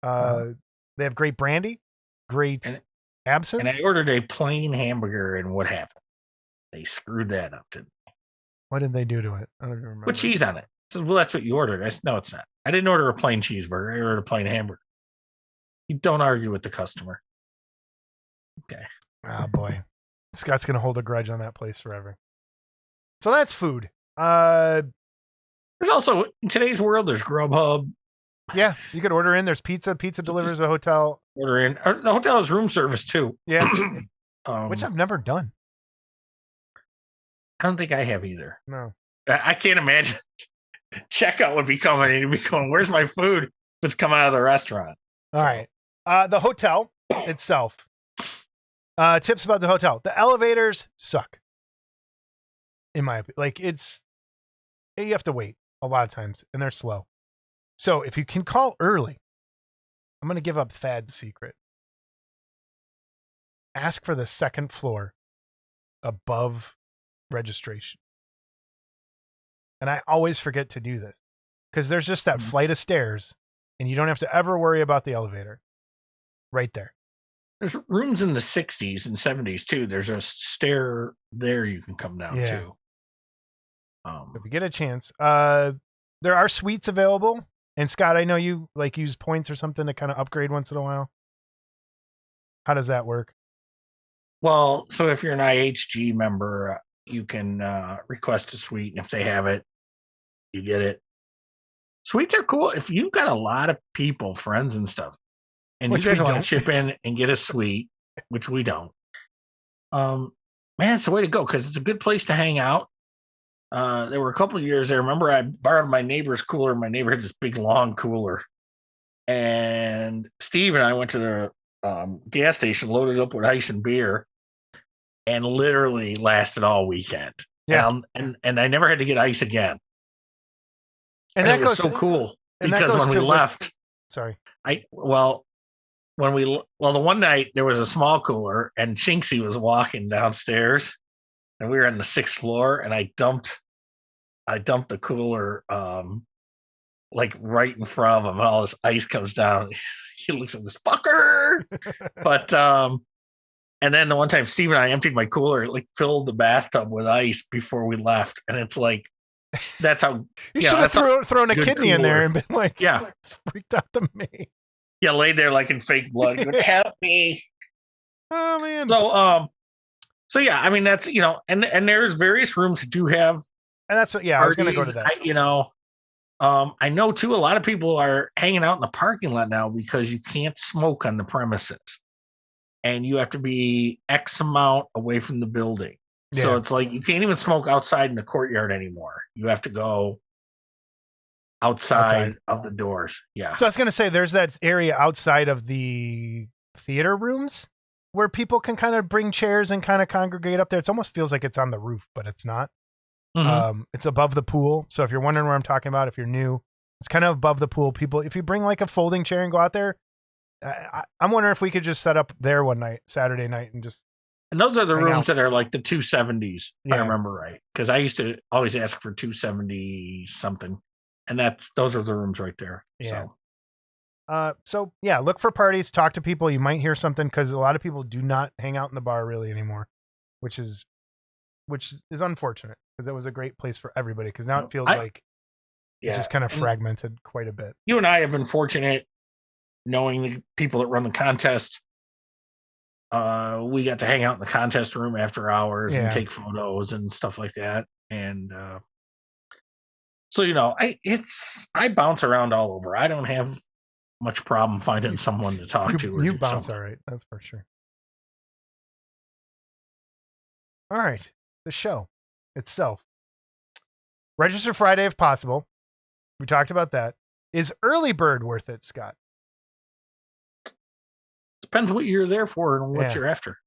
They have great brandy, great absinthe. And I ordered a plain hamburger, and what happened? They screwed that up, didn't they? What did they do to it? I don't even remember. Put cheese on it. I said, well, that's what you ordered. I said, no, it's not. I didn't order a plain cheeseburger. I ordered a plain hamburger. You don't argue with the customer. Okay. Oh, boy. Scott's going to hold a grudge on that place forever. So that's food. There's also, in today's world, there's Grubhub. Yeah, you could order in. There's pizza. Pizza delivers a hotel. Order in. The hotel has room service, too. Yeah. Which I've never done. I don't think I have either. No. I can't imagine. Checkout would be coming, and you'd be going, where's my food? If it's coming out of the restaurant. All right. The hotel itself. Tips about the hotel. The elevators suck. In my opinion. Like, you have to wait a lot of times, and they're slow. So if you can call early, I'm going to give up Thad's secret. Ask for the second floor above registration. And I always forget to do this because there's just that flight of stairs and you don't have to ever worry about the elevator right there. There's rooms in the 60s and 70s too. There's a stair there you can come down to. If you get a chance, there are suites available. And Scott, I know you like use points or something to kind of upgrade once in a while. How does that work? Well, so if you're an IHG member, you can request a suite, and if they have it, you get it. Suites are cool. If you've got a lot of people, friends and stuff, and you guys want to chip in and get a suite, which we don't, man, it's the way to go because it's a good place to hang out. There were a couple of years I remember I borrowed my neighbor's cooler. My neighbor had this big long cooler, and Steve and I went to the gas station, loaded up with ice and beer, and literally lasted all weekend. Yeah, and I never had to get ice again. And that was so cool because when we left, the one night there was a small cooler, and Chinksy was walking downstairs, and we were on the 6th floor, and I dumped the cooler like right in front of him, and all this ice comes down. He looks at this fucker. But and then the one time Steve and I emptied my cooler, it like filled the bathtub with ice before we left, and it's like that's how you should have thrown a kidney in there and been like, yeah, it's freaked out to me. Yeah, laid there like in fake blood. Going, help me. Oh man. So yeah, I mean that's and there's various rooms that do have And that's what, I was going to go to that. I know too, a lot of people are hanging out in the parking lot now because you can't smoke on the premises and you have to be X amount away from the building. Yeah. So it's like you can't even smoke outside in the courtyard anymore. You have to go outside of the doors. Yeah. So I was going to say there's that area outside of the theater rooms where people can kind of bring chairs and kind of congregate up there. It almost feels like it's on the roof, but it's not. Mhm. It's above the pool. So if you're wondering where I'm talking about, if you're new, it's kind of above the pool. People, if you bring like a folding chair and go out there, I'm wondering if we could just set up there one night, Saturday night, and just. And those are the hang rooms out. that are like the 270s, if I Yeah. remember right. Because I used to always ask for 270 something. And those are the rooms right there. Yeah. So So yeah, look for parties, talk to people. You might hear something because a lot of people do not hang out in the bar really anymore, which is unfortunate because it was a great place for everybody. Because now it feels like it just kind of fragmented quite a bit. You and I have been fortunate knowing the people that run the contest. We got to hang out in the contest room after hours and take photos and stuff like that. And so I bounce around all over. I don't have much problem finding someone to talk to. You bounce all right, that's for sure. All right, the show itself. Register Friday if possible. We talked about that. Is early bird worth it, Scott? Depends what you're there for and what you're after.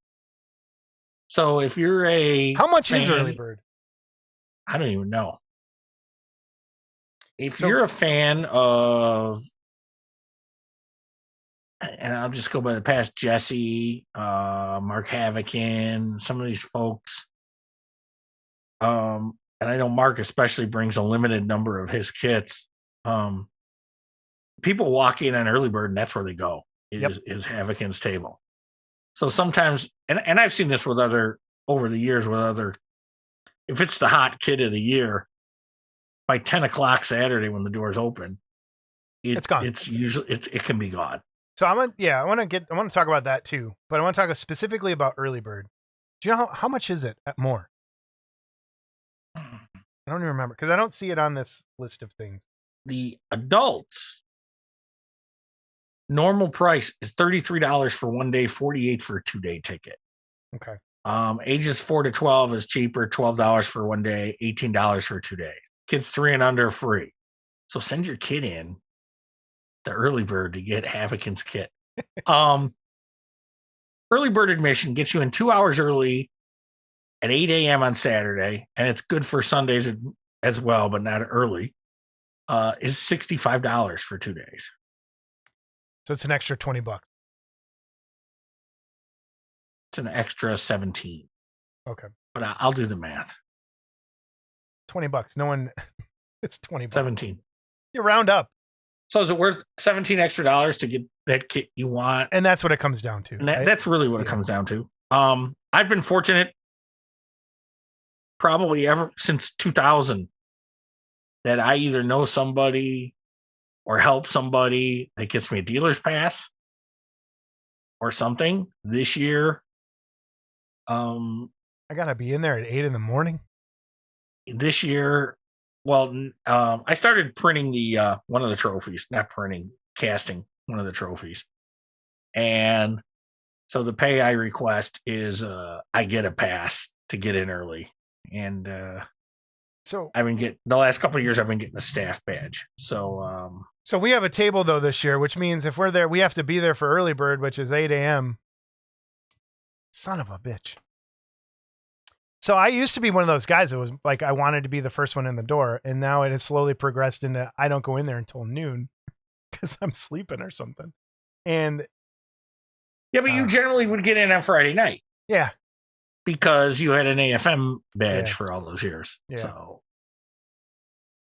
So if you're how much is early bird? I don't even know. If you're a fan of, and I'll just go by the past, Jesse, Mark Havocan, some of these folks. And I know Mark especially brings a limited number of his kits. People walk in on early bird and that's where they go. Is Havocan's table. So sometimes, and I've seen this with over the years with other, if it's the hot kid of the year, by 10 o'clock Saturday when the doors open, it's gone. It's usually it can be gone. So I want to talk about that too, but I want to talk specifically about early bird. Do you know how much is it at more? I don't even remember because I don't see it on this list of things. The adults normal price is $33 for 1 day, $48 for a 2-day ticket. Okay. Ages 4 to 12 is cheaper, $12 for 1 day, $18 for 2 days. Kids 3 and under free. So send your kid in the early bird to get Havocan's kit. Early bird admission gets you in 2 hours early at 8 a.m. on Saturday, and it's good for Sundays as well, but not early. Is $65 for 2 days. So it's an extra $20. It's an extra 17. Okay. But I'll do the math. $20. No one. It's $20. 17. You round up. So is it worth $17 extra to get that kit you want? And that's what it comes down to. And that's really what it comes down to. I've been fortunate probably ever since 2000 that I either know somebody or help somebody that gets me a dealer's pass or something. This year, I gotta be in there at 8 a.m. This year, I started printing the one of the trophies, not printing, casting one of the trophies. And so the pay I request is I get a pass to get in early. And so I've been the last couple of years I've been getting a staff badge. So so we have a table though this year, which means if we're there, we have to be there for early bird, which is 8 a.m. Son of a bitch. So I used to be one of those guys that was like, I wanted to be the first one in the door. And now it has slowly progressed into, I don't go in there until noon because I'm sleeping or something. And yeah, but you generally would get in on Friday night. Yeah. Because you had an AFM badge for all those years. Yeah. So,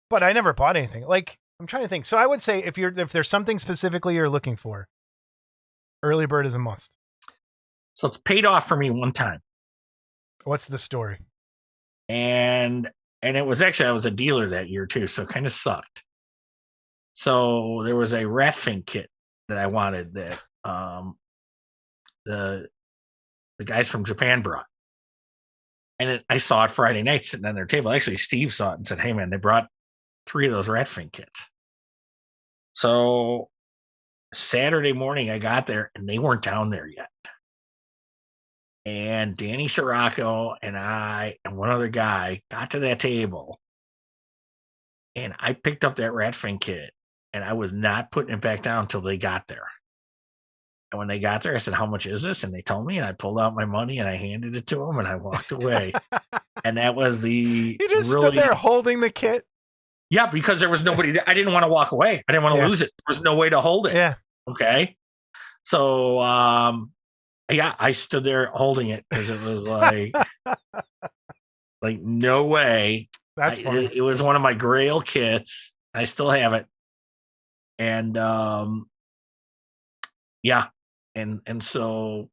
but I never bought anything. Like, I'm trying to think. So I would say if there's something specifically you're looking for, early bird is a must. So it's paid off for me one time. What's the story? And it was actually, I was a dealer that year too, so it kind of sucked. So there was a rat fink kit that I wanted that the guys from Japan brought. And I saw it Friday night sitting on their table. Actually, Steve saw it and said, "Hey, man, they brought 3 of those rat fin kits." So Saturday morning, I got there and they weren't down there yet. And Danny Sirocco and I and one other guy got to that table, and I picked up that rat fin kit, and I was not putting it back down until they got there. And when they got there, I said, "How much is this?" And they told me, and I pulled out my money and I handed it to them, and I walked away. And that was the You just stood there holding the kit. Yeah, because there was nobody there. I didn't want to walk away. I didn't want to lose it. There was no way to hold it. Yeah. Okay. So yeah, I stood there holding it because it was like no way. That's funny. It was one of my Grail kits. I still have it. And yeah. And so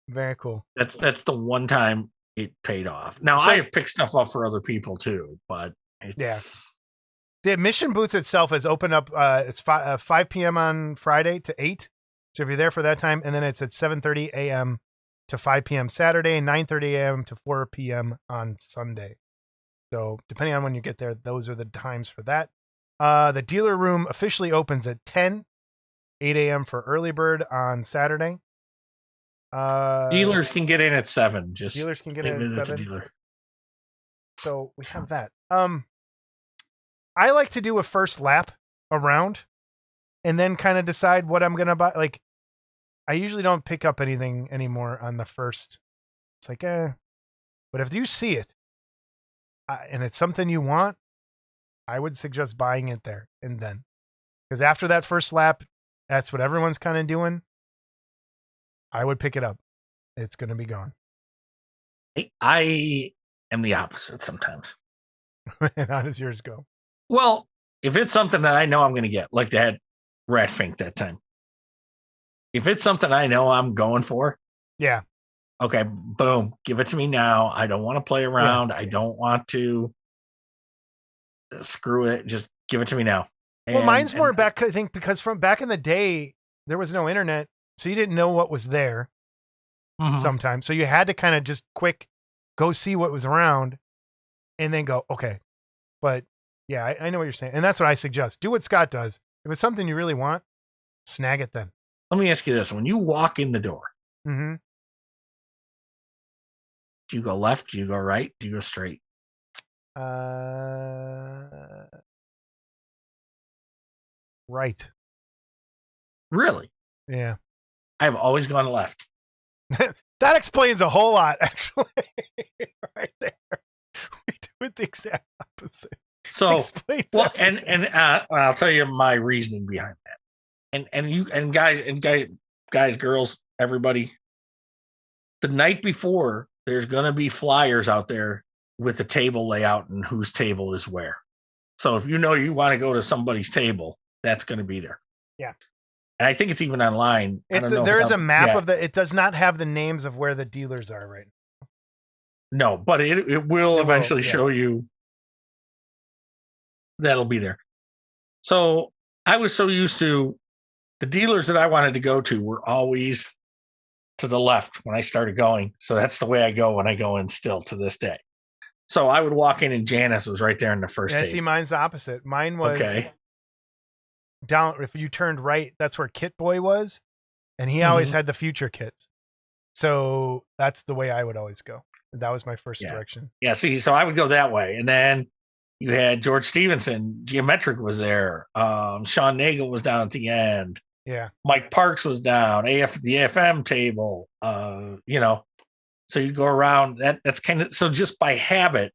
very cool. That's the one time it paid off. Now I have picked stuff up for other people too, but it's the admission booth itself is open up. It's 5 p.m. on Friday to 8. So if you're there for that time, and then it's at 7:30 a.m. to 5 p.m. Saturday, 9:30 a.m. to 4 p.m. on Sunday. So depending on when you get there, those are the times for that. The dealer room officially opens at 10, 8 a.m. for early bird on Saturday. Dealers can get in at 7. Just dealers can get in at 7. Dealer. So we have that. I like to do a first lap around and then kind of decide what I'm going to buy. Like, I usually don't pick up anything anymore on the first. It's like, but if you see it and it's something you want, I would suggest buying it there and then. Because after that first lap, that's what everyone's kind of doing. I would pick it up. It's going to be gone. I am the opposite sometimes. And how does yours go? Well, if it's something that I know I'm going to get, like that rat fink that time. If it's something I know I'm going for, yeah. Okay, boom, give it to me now. I don't want to play around. Yeah. I don't want to screw it. Just give it to me now. Well, mine's more back, I think, because from back in the day, there was no internet, so you didn't know what was there sometimes. So you had to kind of just quick go see what was around and then go, okay. But yeah, I know what you're saying. And that's what I suggest. Do what Scott does. If it's something you really want, snag it then. Let me ask you this. When you walk in the door, do you go left? Do you go right? Do you go straight? Right. Really? Yeah. I've always gone left. That explains a whole lot, actually. Right there. We do it the exact opposite. So, well, and I'll tell you my reasoning behind that. And you and guys, girls, everybody. The night before, there's gonna be flyers out there with the table layout and whose table is where. So if you know you want to go to somebody's table, that's going to be there. Yeah. And I think it's even online. There is a map of it does not have the names of where the dealers are right now. No, but it will eventually show you that'll be there. So I was so used to the dealers that I wanted to go to were always to the left when I started going. So that's the way I go when I go in still to this day. So I would walk in and Janice was right there in the first table. See, mine's the opposite. Mine was down. If you turned right, that's where Kit Boy was. And he always had the future kits. So that's the way I would always go. That was my first direction. Yeah, see, so I would go that way. And then you had George Stevenson, Geometric was there. Sean Nagel was down at the end. Yeah. Mike Parks was down. The AFM table. So you'd go around. That's kind of so just by habit.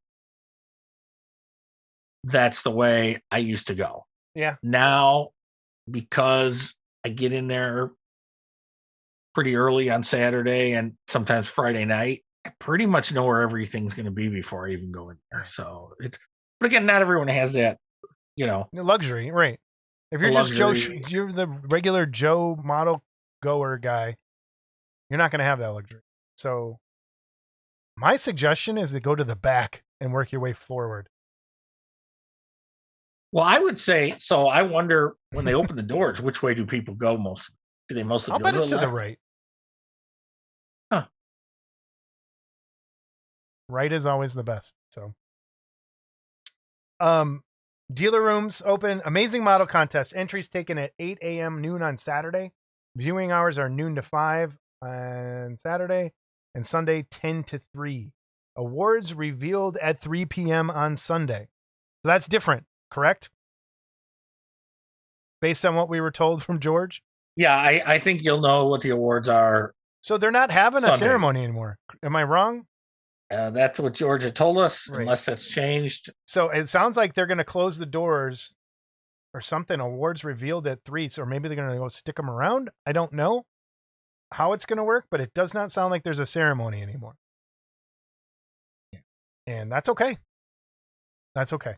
That's the way I used to go. Yeah. Now, because I get in there pretty early on Saturday and sometimes Friday night, I pretty much know where everything's going to be before I even go in there. So but again, not everyone has that, luxury, right? If you're just you're the regular Joe model goer guy, you're not going to have that luxury. So my suggestion is to go to the back and work your way forward. Well, I would say, so I wonder when they open the doors, which way do people go most? Do they mostly go to the left? To the right. Huh. Right is always the best. So, dealer rooms open. Amazing model contest. Entries taken at 8 a.m. noon on Saturday. Viewing hours are noon to 5 on Saturday and Sunday 10 to 3. Awards revealed at 3 p.m. on Sunday. So that's different, correct? Based on what we were told from George. Yeah, I think you'll know what the awards are. So they're not having a Sunday. ceremony anymore. Am I wrong? That's what George had told us, Right. unless that's changed. So it sounds like they're going to close the doors or something. Awards revealed at 3. So maybe they're going to go stick them around. I don't know how it's going to work, but it does not sound like there's a ceremony anymore. And that's okay. That's okay.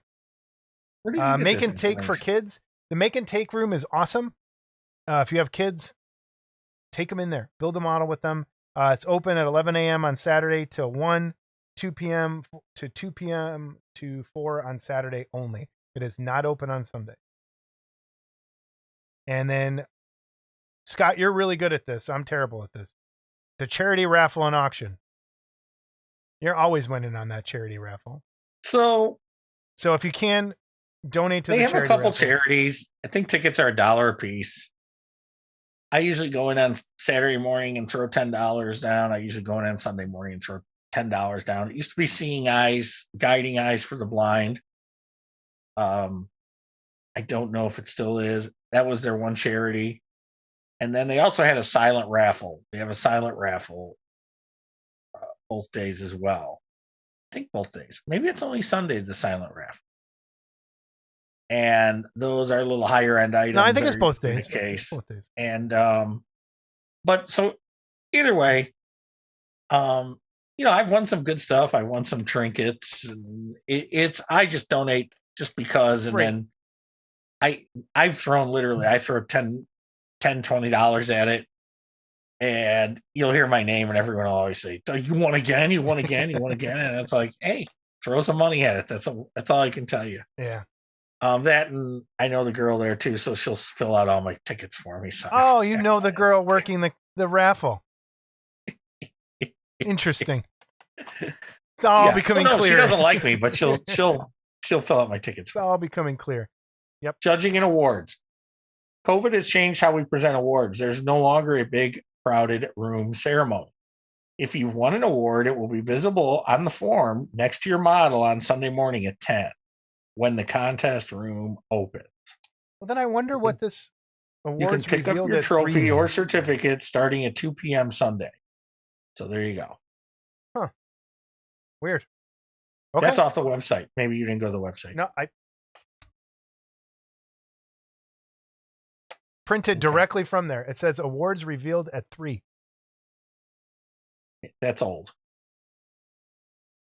Where did you get Make this and take for information? kids. The make and take room is awesome. If you have kids, take them in there. Build a model with them. It's open at 11 a.m. on Saturday till 1, 2 p.m. to 2 p.m. to 4 on Saturday only. It is not open on Sunday. And then, Scott, you're really good at this. I'm terrible at this. The charity raffle and auction. You're always winning on that charity raffle. So if you can, donate to they the have charity a couple raffle. charities. I think tickets are $1 a piece. I usually go in on Saturday morning and throw $10 down. I usually go in on Sunday morning and throw $10 down. It used to be Seeing Eyes, Guiding Eyes for the Blind. I don't know if it still is. That was their one charity. And then they also had a silent raffle. They have a silent raffle both days as well. I think both days. Maybe it's only Sunday, the silent raffle. And those are a little higher end items. No, I think it's that are both usually days. the case. It's both days. And but so either way, I've won some good stuff. I won some trinkets, and I just donate just because, and Right. then I've thrown literally I throw $10, $20 at it, and you'll hear my name, and everyone will always say, "You won again, you won again, you won again," and it's like, hey, throw some money at it. That's all I can tell you. Yeah. That, and I know the girl there too, so she'll fill out all my tickets for me. So Oh, you know the girl working the raffle. Interesting. It's all becoming no, clear. she doesn't like me, but she'll fill out my tickets. It's all becoming clear. Yep. Judging and awards. COVID has changed how we present awards. There's no longer a big crowded room ceremony. If you've won an award, it will be visible on the form next to your model on Sunday morning at 10 when the contest room opens. Well, then I wonder what this awards You can pick up revealed your at trophy 3 or means. certificate starting at 2 p.m. Sunday. So there you go. Weird. Okay. That's off the website. Maybe you didn't go to the website. No, I printed directly from there. It says awards revealed at 3. That's old.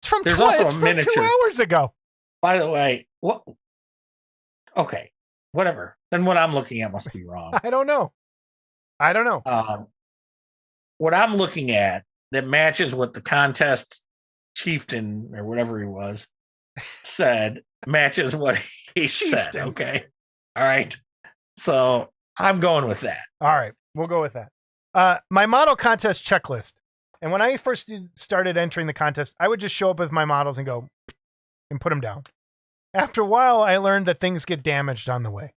It's from There's also a from miniature. 2 hours ago. By the way, what? Okay, whatever. Then what I'm looking at must be wrong. I don't know. What I'm looking at that matches what the contest chieftain or whatever he was said matches what he said. Chieftain. Okay, all right. So I'm going with that. All right, we'll go with that. My model contest checklist. And when I first started entering the contest, I would just show up with my models and go and put them down. After a while, I learned that things get damaged on the way.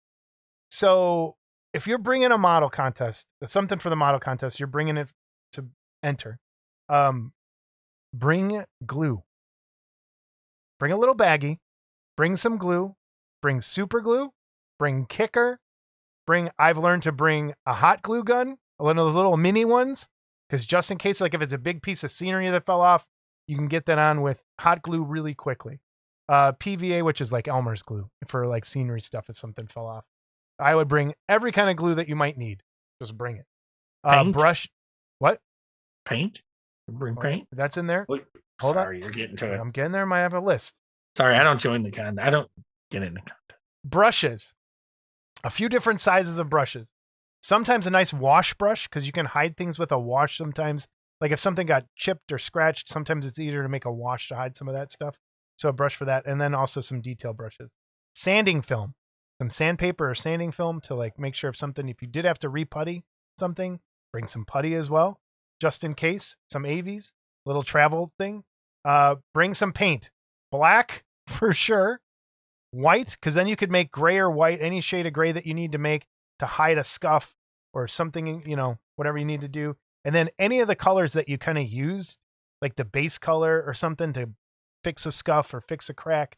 So if you're bringing a model contest, something for the model contest, you're bringing it to enter. Bring glue. Bring a little baggie. Bring some glue. Bring super glue. Bring kicker. I've learned to bring a hot glue gun, one of those little mini ones, because just in case, like if it's a big piece of scenery that fell off, you can get that on with hot glue really quickly. PVA, which is like Elmer's glue for like scenery stuff if something fell off. I would bring every kind of glue that you might need. Just bring it. Paint? Brush. What? Paint? Bring paint? That's in there. Wait, Hold sorry, on. you're getting to it. I'm getting there. I have a list. Sorry, I don't join the con. I don't get in the content. Brushes. A few different sizes of brushes. Sometimes a nice wash brush, because you can hide things with a wash sometimes. Like if something got chipped or scratched, sometimes it's easier to make a wash to hide some of that stuff. So a brush for that. And then also some detail brushes. Sanding film. Some sandpaper or sanding film to like make sure if you did have to re-putty something, bring some putty as well. Just in case. Some AVs. Little travel thing. Bring some paint. Black for sure. White, because then you could make gray or white, any shade of gray that you need to make to hide a scuff or something, whatever you need to do. And then any of the colors that you kind of use, like the base color or something to fix a scuff or fix a crack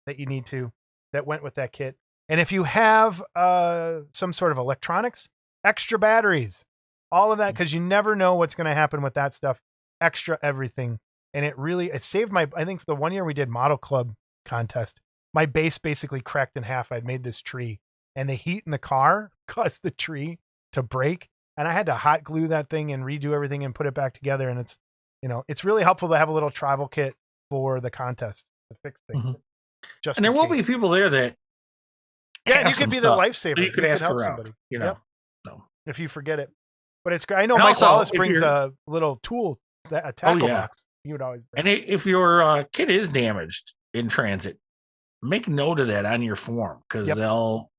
that you need to, that went with that kit. And if you have some sort of electronics, extra batteries, all of that, because you never know what's going to happen with that stuff. Extra everything. And it saved I think the one year we did Model Club contest, my base basically cracked in half. I'd made this tree, and the heat in the car caused the tree to break. And I had to hot glue that thing and redo everything and put it back together. And it's really helpful to have a little travel kit for the contest to fix things. Mm-hmm. And there will be people there that. Yeah, you could be the lifever. So you could ask help around, somebody. Yep. So if you forget it. But it's great. I know and Mike also, Wallace brings a little tool, a tackle box. He would always bring. And if your kit is damaged in transit, make note of that on your form, because they'll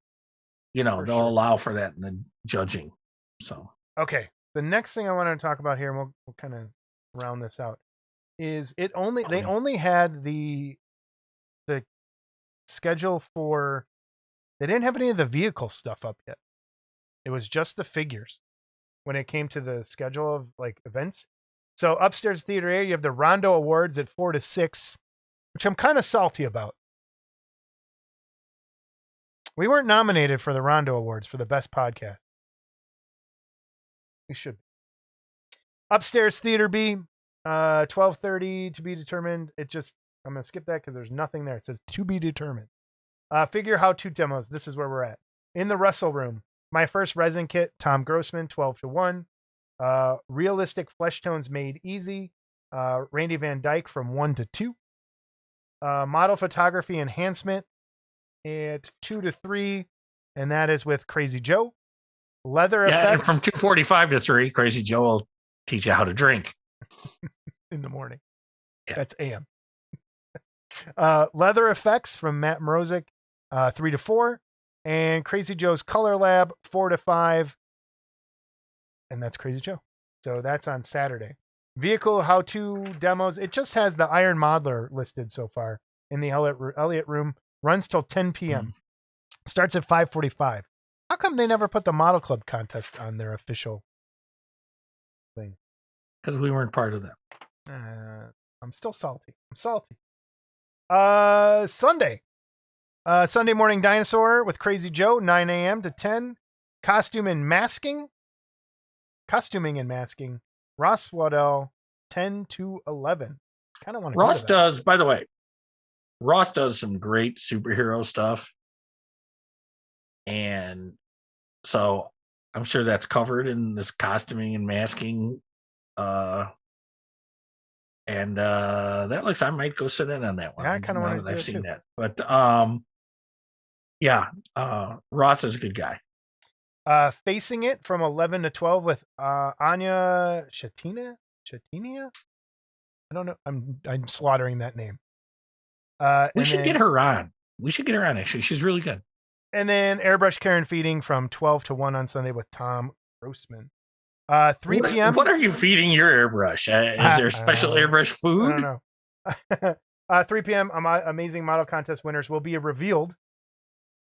allow for that in the judging. So okay, the next thing I want to talk about here, and we'll kind of round this out, is they only had the schedule for. They didn't have any of the vehicle stuff up yet. It was just the figures when it came to the schedule of like events. So upstairs theater A, you have the Rondo Awards at 4 to 6, which I'm kind of salty about. We weren't nominated for the Rondo Awards for the best podcast. We should. Upstairs theater B, 12:30 to be determined. I'm going to skip that because there's nothing there. It says to be determined. Figure how to demos. This is where we're at. In the Russell Room, my first resin kit, Tom Grossman, 12 to 1. Realistic flesh tones made easy. Randy Van Dyke from 1 to 2. Model photography enhancement at 2 to 3. And that is with Crazy Joe. Leather effects. And from 2:45 to 3, Crazy Joe will teach you how to drink. In the morning. Yeah. That's AM. Leather effects from Matt Mrozik, 3 to 4. And Crazy Joe's Color Lab, 4 to 5. And that's Crazy Joe. So that's on Saturday. Vehicle how-to demos. It just has the Iron Modeler listed so far in the Elliott Room. Runs till 10 p.m. Starts at 5:45. How come they never put the Model Club contest on their official thing? Because we weren't part of that. I'm still salty. Sunday. Sunday Morning Dinosaur with Crazy Joe, 9 a.m. to 10. Costuming and masking. Ross Waddell, 10 to 11. Kind of want to. Ross does, by the way. Ross does some great superhero stuff, and so I'm sure that's covered in this costuming and masking. And that looks. I might go sit in on that one. Yeah, I kind of want to. I've seen that, but Ross is a good guy. Facing It from 11 to 12 with Anya Shatinia. I don't know. I'm slaughtering that name. We should get her on. Actually, she's really good. And then Airbrush Care and Feeding from 12 to 1 on Sunday with Tom Grossman. 3 p.m. What are you feeding your airbrush? Is there special airbrush food? I don't know. 3 p.m. Amazing Model Contest winners will be revealed.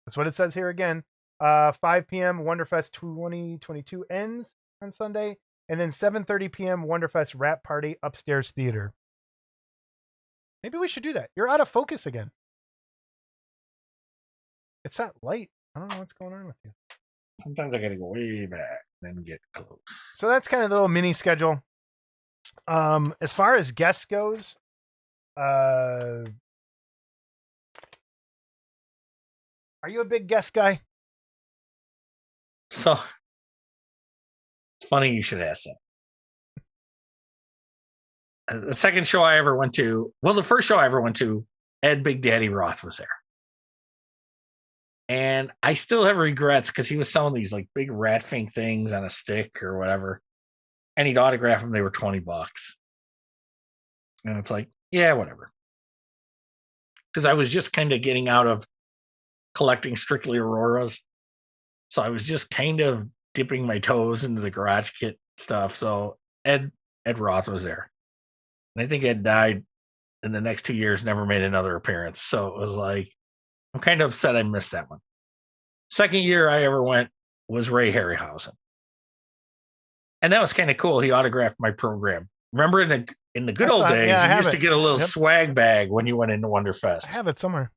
That's what it says here again. 5 p.m. Wonderfest 2022 ends on Sunday. And then 7:30 p.m. Wonderfest Wrap Party Upstairs Theater. Maybe we should do that. You're out of focus again. It's that light. I don't know what's going on with you. Sometimes I gotta go way back and then get close. So that's kind of the little mini schedule. As far as guests goes, are you a big guest guy? So it's funny you should ask that. The second show I ever went to, the first show I ever went to, Ed Big Daddy Roth was there. And I still have regrets because he was selling these like big rat fink things on a stick or whatever. And he'd autograph them. They were $20. And it's like, yeah, whatever. Because I was just kind of getting out of collecting strictly Auroras. So I was just kind of dipping my toes into the garage kit stuff. So Ed Roth was there. And I think Ed died in the next 2 years, never made another appearance. So it was like, I'm kind of upset I missed that one. Second year I ever went was Ray Harryhausen. And that was kind of cool. He autographed my program. Remember in the good old days, I you have used to it. get a little Yep. swag bag when you went into Wonderfest I have it somewhere.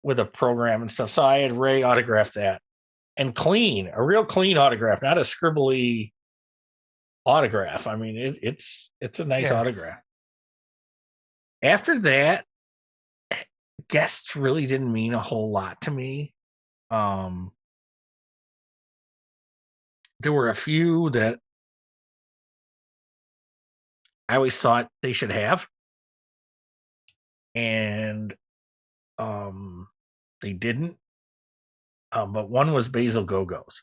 with a program and stuff. So I had Ray autograph that. And clean, a real clean autograph, not a scribbly autograph. I mean, it's a nice autograph. After that, guests really didn't mean a whole lot to me. There were a few that I always thought they should have, and they didn't. But one was Basil Gogos.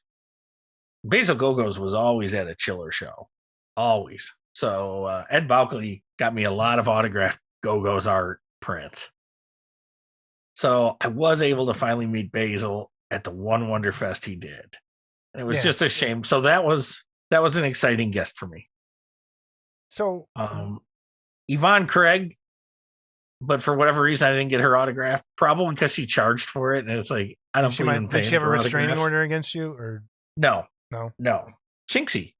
Basil Gogos was always at a Chiller show, always. So Ed Baukley got me a lot of autographed Gogos art prints. So I was able to finally meet Basil at the one Wonderfest he did. And it was just a shame. So that was an exciting guest for me. So Yvonne Craig, but for whatever reason I didn't get her autograph, probably because she charged for it. And it's like, I don't believe in paying. Did she have a restraining autographs. order against you, or No. Chinksy.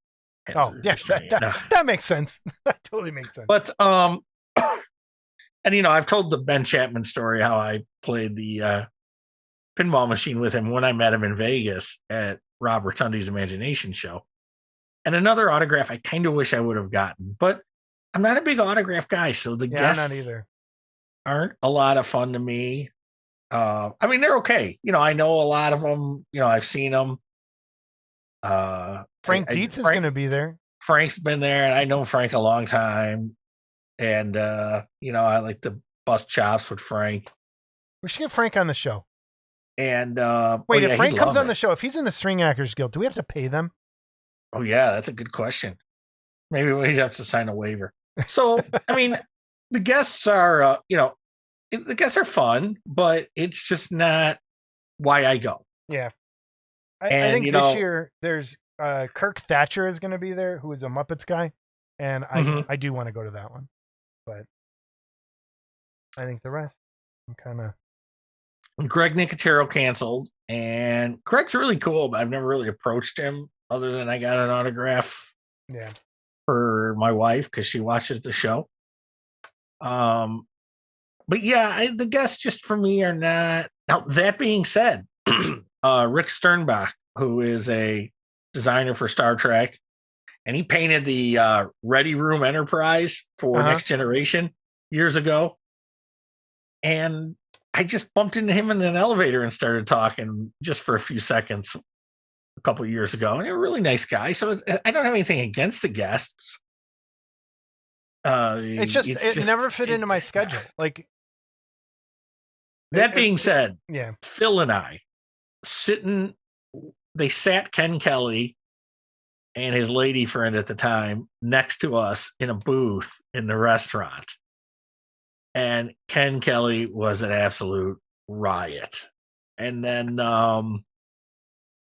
That makes sense. That totally makes sense. But and I've told the Ben Chapman story how I played the pinball machine with him when I met him in Vegas at Rob Rotundi's Imagination Show. And another autograph I kind of wish I would have gotten, but I'm not a big autograph guy, so the guests I'm not either. Aren't a lot of fun to me. I mean, they're okay. I know a lot of them. I've seen them. Frank Dietz is going to be there. Frank's been there, and I know Frank a long time. And I like to bust chops with Frank. We should get Frank on the show. And wait, if Frank comes on the show, if he's in the String Actors Guild, do we have to pay them? Oh yeah, that's a good question. Maybe we have to sign a waiver. So I mean, the guests are the guests are fun, but it's just not why I go. Yeah. I think this year there's Kirk Thatcher is going to be there, who is a Muppets guy. And I do want to go to that one. But I think the rest, I'm kind of. Greg Nicotero canceled, and Greg's really cool, but I've never really approached him other than I got an autograph for my wife because she watches the show. But yeah, the guests just for me are not. Now, that being said, Rick Sternbach, who is a designer for Star Trek, and he painted the Ready Room Enterprise for Next Generation years ago. And I just bumped into him in an elevator and started talking just for a few seconds a couple of years ago. And he's a really nice guy. So I don't have anything against the guests. It never fit into my schedule. Like, that being said, yeah, Phil and I they sat Ken Kelly and his lady friend at the time next to us in a booth in the restaurant. And Ken Kelly was an absolute riot. And then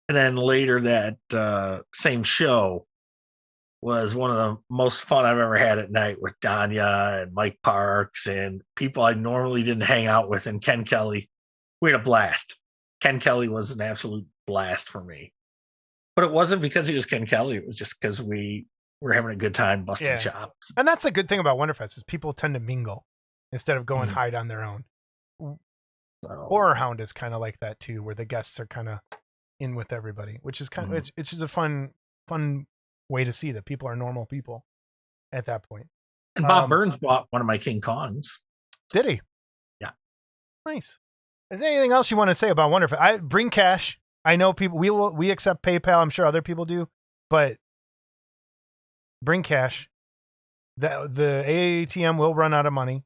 later that same show was one of the most fun I've ever had at night with Danya and Mike Parks and people I normally didn't hang out with. And Ken Kelly, we had a blast. Ken Kelly was an absolute blast for me. But it wasn't because he was Ken Kelly. It was just because we were having a good time busting chops. And that's the good thing about Wonderfest is people tend to mingle instead of going hide on their own. So, Horror Hound is kind of like that too, where the guests are kind of in with everybody, which is kind of it's just a fun way to see that people are normal people at that point. And Bob Burns bought one of my King Kongs. Did he? Yeah. Nice. Is there anything else you want to say about Wonderfest? I bring cash. I know people we accept PayPal. I'm sure other people do, but bring cash. The AATM will run out of money.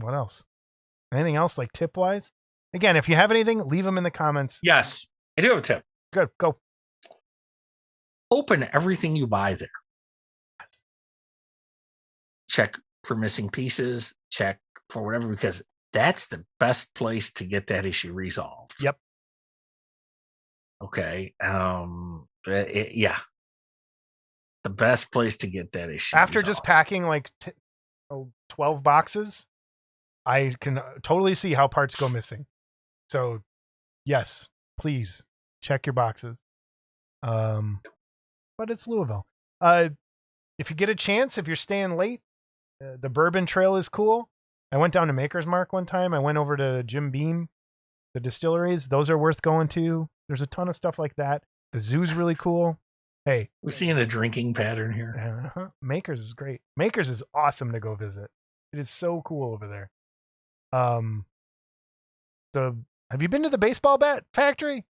What else? Anything else like tip wise? Again, if you have anything, leave them in the comments. Yes, I do have a tip. Good, go. Open everything you buy there. Yes. Check for missing pieces. Check for whatever, because that's the best place to get that issue resolved. Yep. Okay. Yeah. The best place to get that is After just packing like 12 boxes, I can totally see how parts go missing. So, yes, please check your boxes. But it's Louisville. If you get a chance, if you're staying late, the Bourbon Trail is cool. I went down to Maker's Mark one time. I went over to Jim Beam, the distilleries. Those are worth going to. There's a ton of stuff like that. The zoo's really cool. Hey, we're seeing a drinking pattern here. Makers is great. Makers is awesome to go visit. It is so cool over there. Have you been to the baseball bat factory?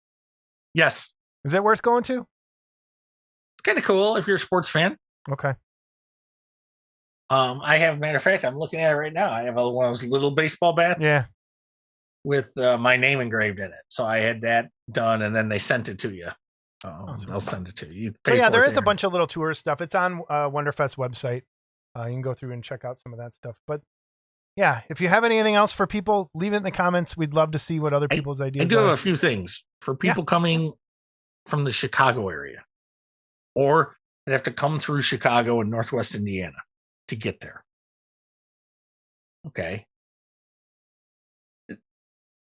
Yes. Is that worth going to? It's kind of cool if you're a sports fan. Okay. I have, matter of fact, I'm looking at it right now. I have one of those little baseball bats. Yeah. With my name engraved in it. So I had that done, and then they sent it to you. Awesome. They'll send it to you. So yeah, there is a bunch of little tourist stuff. It's on Wonderfest website. You can go through and check out some of that stuff. But yeah, if you have anything else for people, leave it in the comments. We'd love to see what other people's ideas are. I do have a few things for people coming from the Chicago area, or that have to come through Chicago and Northwest Indiana to get there. Okay.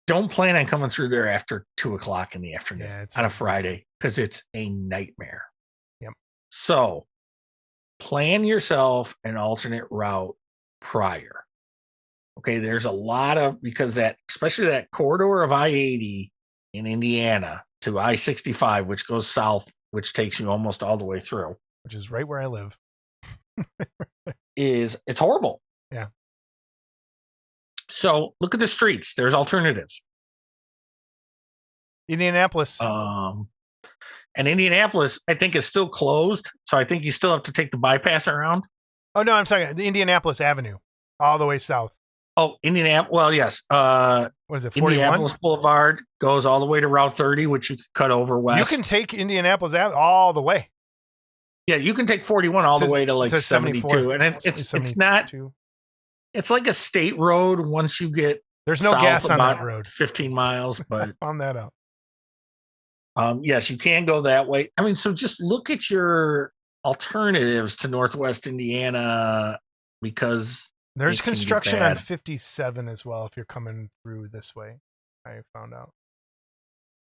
Don't plan on coming through there after 2:00 in the afternoon on a Friday, because it's a nightmare. Yep. So plan yourself an alternate route prior. Okay. There's a lot of, because especially that corridor of I-80 in Indiana to I-65, which goes south, which takes you almost all the way through. Which is right where I live. It's horrible. Yeah. So look at the streets. There's alternatives. Indianapolis. And Indianapolis, I think, is still closed. So I think you still have to take the bypass around. Oh, no, I'm sorry. The Indianapolis Avenue, all the way south. Oh, Indianapolis. Well, yes. What is it, 41? Indianapolis Boulevard goes all the way to Route 30, which you can cut over west. You can take Indianapolis Avenue all the way. Yeah, you can take 41 all the way to like 72. And it's not... It's like a state road once you get there's no gas on that road. 15 miles, but I found that out. Yes, you can go that way. I mean, so just look at your alternatives to Northwest Indiana, because there's construction on 57 as well if you're coming through this way. I found out.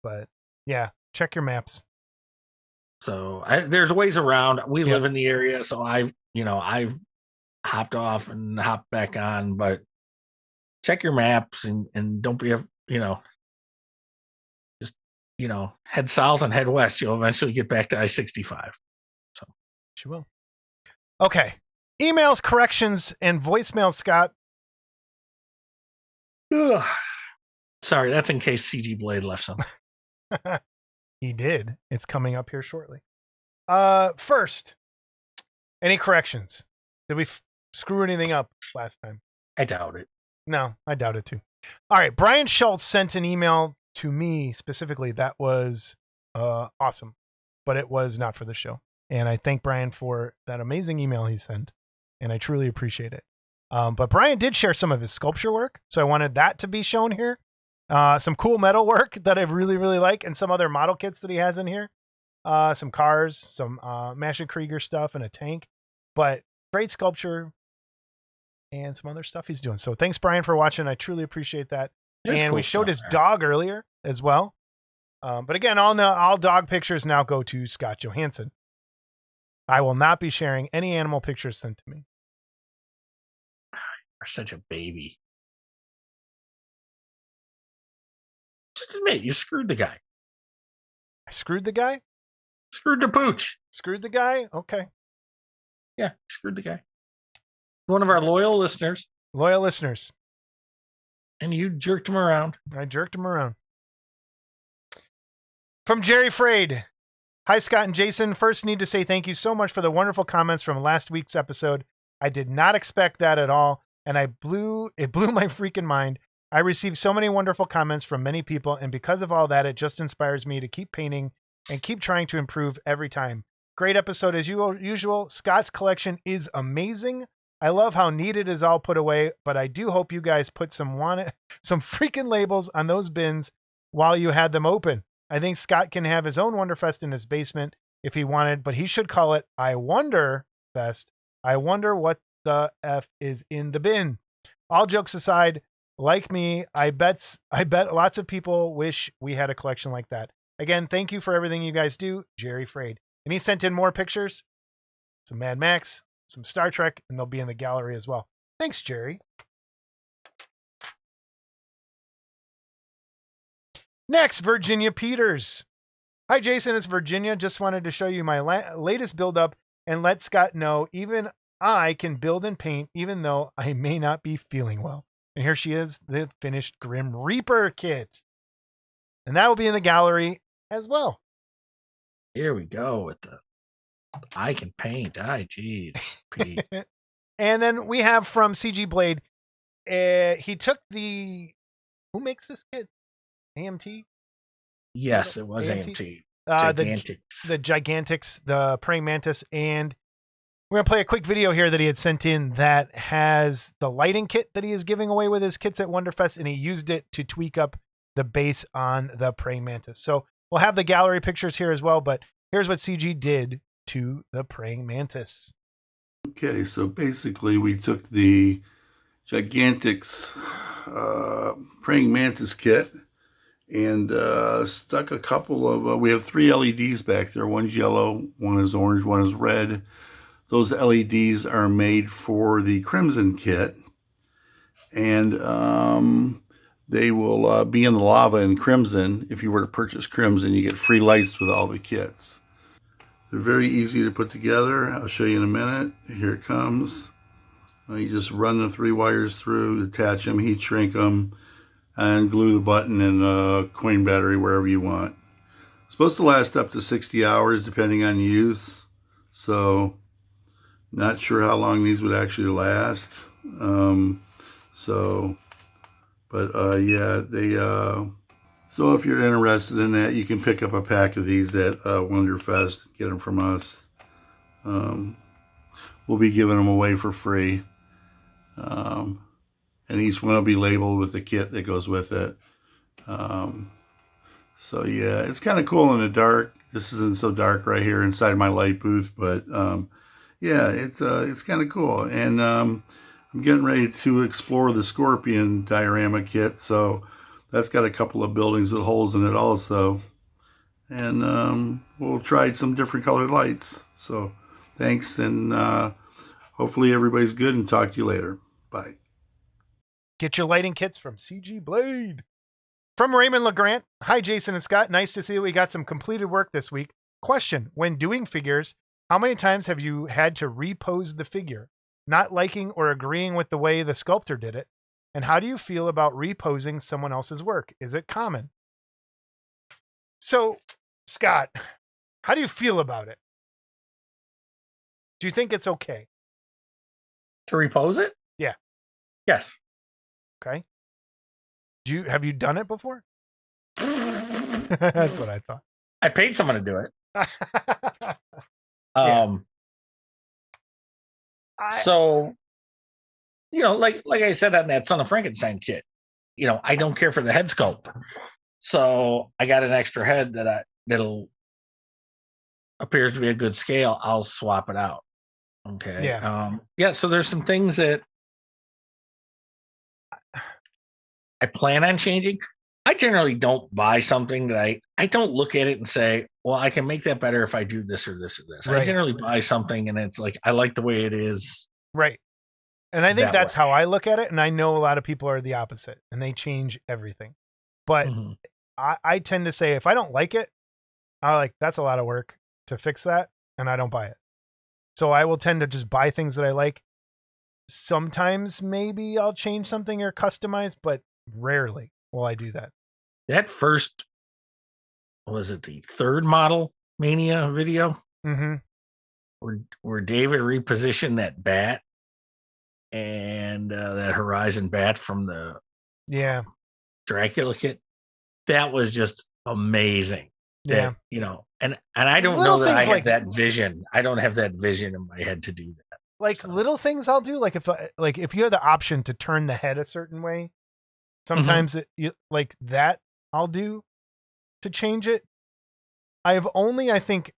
But yeah, check your maps. So there's ways around. We live in the area, so I've hopped off and hopped back on, but check your maps and don't be just head south and head west. You'll eventually get back to I-65. So you will. Okay. Emails, corrections, and voicemails, Scott. Ugh. Sorry, that's in case CG Blade left some. He did. It's coming up here shortly. First, any corrections? Did we screw anything up last time? I doubt it. No, I doubt it too. All right. Brian Schultz sent an email to me specifically that was awesome, but it was not for the show. And I thank Brian for that amazing email he sent, and I truly appreciate it. But Brian did share some of his sculpture work, so I wanted that to be shown here. Some cool metal work that I really, really like, and some other model kits that he has in here. Some cars, some Masha Krieger stuff, and a tank. But great sculpture and some other stuff he's doing. So thanks, Brian, for watching. I truly appreciate that. And we showed his dog earlier as well. But again, all dog pictures now go to Scott Johansson. I will not be sharing any animal pictures sent to me. You're such a baby. Just admit, you screwed the guy. I screwed the guy? Screwed the pooch. Screwed the guy? Okay. Yeah, screwed the guy. One of our loyal listeners. Loyal listeners. And you jerked him around. I jerked him around. From Jerry Frade. Hi, Scott and Jason. First, need to say thank you so much for the wonderful comments from last week's episode. I did not expect that at all, and it blew my freaking mind. I received so many wonderful comments from many people, and because of all that, it just inspires me to keep painting and keep trying to improve every time. Great episode as usual. Scott's collection is amazing. I love how neat it is all put away, but I do hope you guys put some freaking labels on those bins while you had them open. I think Scott can have his own Wonderfest in his basement if he wanted, but he should call it I Wonder Fest. I wonder what the F is in the bin. All jokes aside, like me, I bet lots of people wish we had a collection like that. Again, thank you for everything you guys do, Jerry Fraid. And he sent in more pictures, some Mad Max, some Star Trek, and they'll be in the gallery as well. Thanks, Jerry. Next, Virginia Peters. Hi, Jason. It's Virginia. Just wanted to show you my latest build-up and let Scott know even I can build and paint even though I may not be feeling well. And here she is, the finished Grim Reaper kit. And that will be in the gallery as well. Here we go with the I can paint. Geez, Pete. And then we have from CG Blade, he took the, who makes this kit? AMT? Yes, it was AMT. Gigantics. The Gigantics, the Praying Mantis, and we're going to play a quick video here that he had sent in that has the lighting kit that he is giving away with his kits at Wonderfest, and he used it to tweak up the base on the Praying Mantis. So we'll have the gallery pictures here as well, but here's what CG did to the Praying Mantis. Okay, so basically we took the Gigantics Praying Mantis kit and stuck a couple of, we have 3 LEDs back there. One's yellow, one is orange, one is red. Those LEDs are made for the Crimson kit, and they will be in the lava in Crimson. If you were to purchase Crimson, you get free lights with all the kits. They're very easy to put together. I'll show you in a minute. Here it comes. You just run the 3 wires through, attach them, heat shrink them, and glue the button and the coin battery wherever you want. It's supposed to last up to 60 hours depending on use. So not sure how long these would actually last. Yeah, they, so if you're interested in that, you can pick up a pack of these at Wonderfest, get them from us. We'll be giving them away for free. And each one will be labeled with the kit that goes with it. So yeah, it's kind of cool in the dark. This isn't so dark right here inside my light booth, but yeah, it's kind of cool. And I'm getting ready to explore the Scorpion diorama kit, so that's got a couple of buildings with holes in it also. And we'll try some different colored lights. So thanks, and hopefully everybody's good, and talk to you later. Bye. Get your lighting kits from CG Blade. From Raymond LeGrant. Hi, Jason and Scott. Nice to see that we got some completed work this week. Question: when doing figures, how many times have you had to repose the figure, not liking or agreeing with the way the sculptor did it? And how do you feel about reposing someone else's work? Is it common? So, Scott, how do you feel about it? Do you think it's okay? To repose it? Yeah. Yes. Okay. Have you done it before? That's what I thought. I paid someone to do it. Yeah. So, like I said on that Son of Frankenstein kit, I don't care for the head sculpt. So I got an extra head that'll appears to be a good scale. I'll swap it out. Okay. Yeah. So there's some things that I plan on changing. I generally don't buy something that I don't look at it and say, well, I can make that better if I do this or this or this. Right. I generally buy something and it's like, I like the way it is. Right. And I think that's how I look at it. And I know a lot of people are the opposite and they change everything. But I tend to say, if I don't like it, that's a lot of work to fix that. And I don't buy it. So I will tend to just buy things that I like. Sometimes maybe I'll change something or customize, but rarely will I do that. That first, was it the 3rd Model Mania video? Mm-hmm. Where David repositioned that bat and that Horizon bat from the Dracula kit. That was just amazing. Yeah. And I don't know that I have that vision. I don't have that vision in my head to do that. Little things I'll do, if you have the option to turn the head a certain way, sometimes that I'll do to change it. I have only, I think,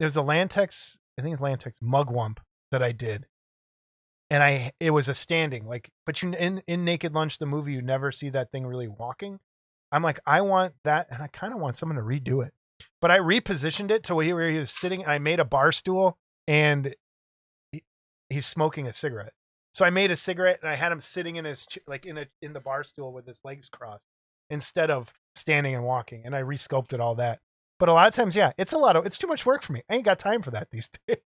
it was a Lantex, I think it's Lantex mugwump that I did. And it was a standing, like, but you in Naked Lunch, the movie, you never see that thing really walking. I'm like, I want that, and I kind of want someone to redo it. But I repositioned it to where he was sitting, and I made a bar stool, and he's smoking a cigarette. So I made a cigarette, and I had him sitting in his in the bar stool with his legs crossed instead of standing and walking. And I resculpted all that. But a lot of times, yeah, it's too much work for me. I ain't got time for that these days.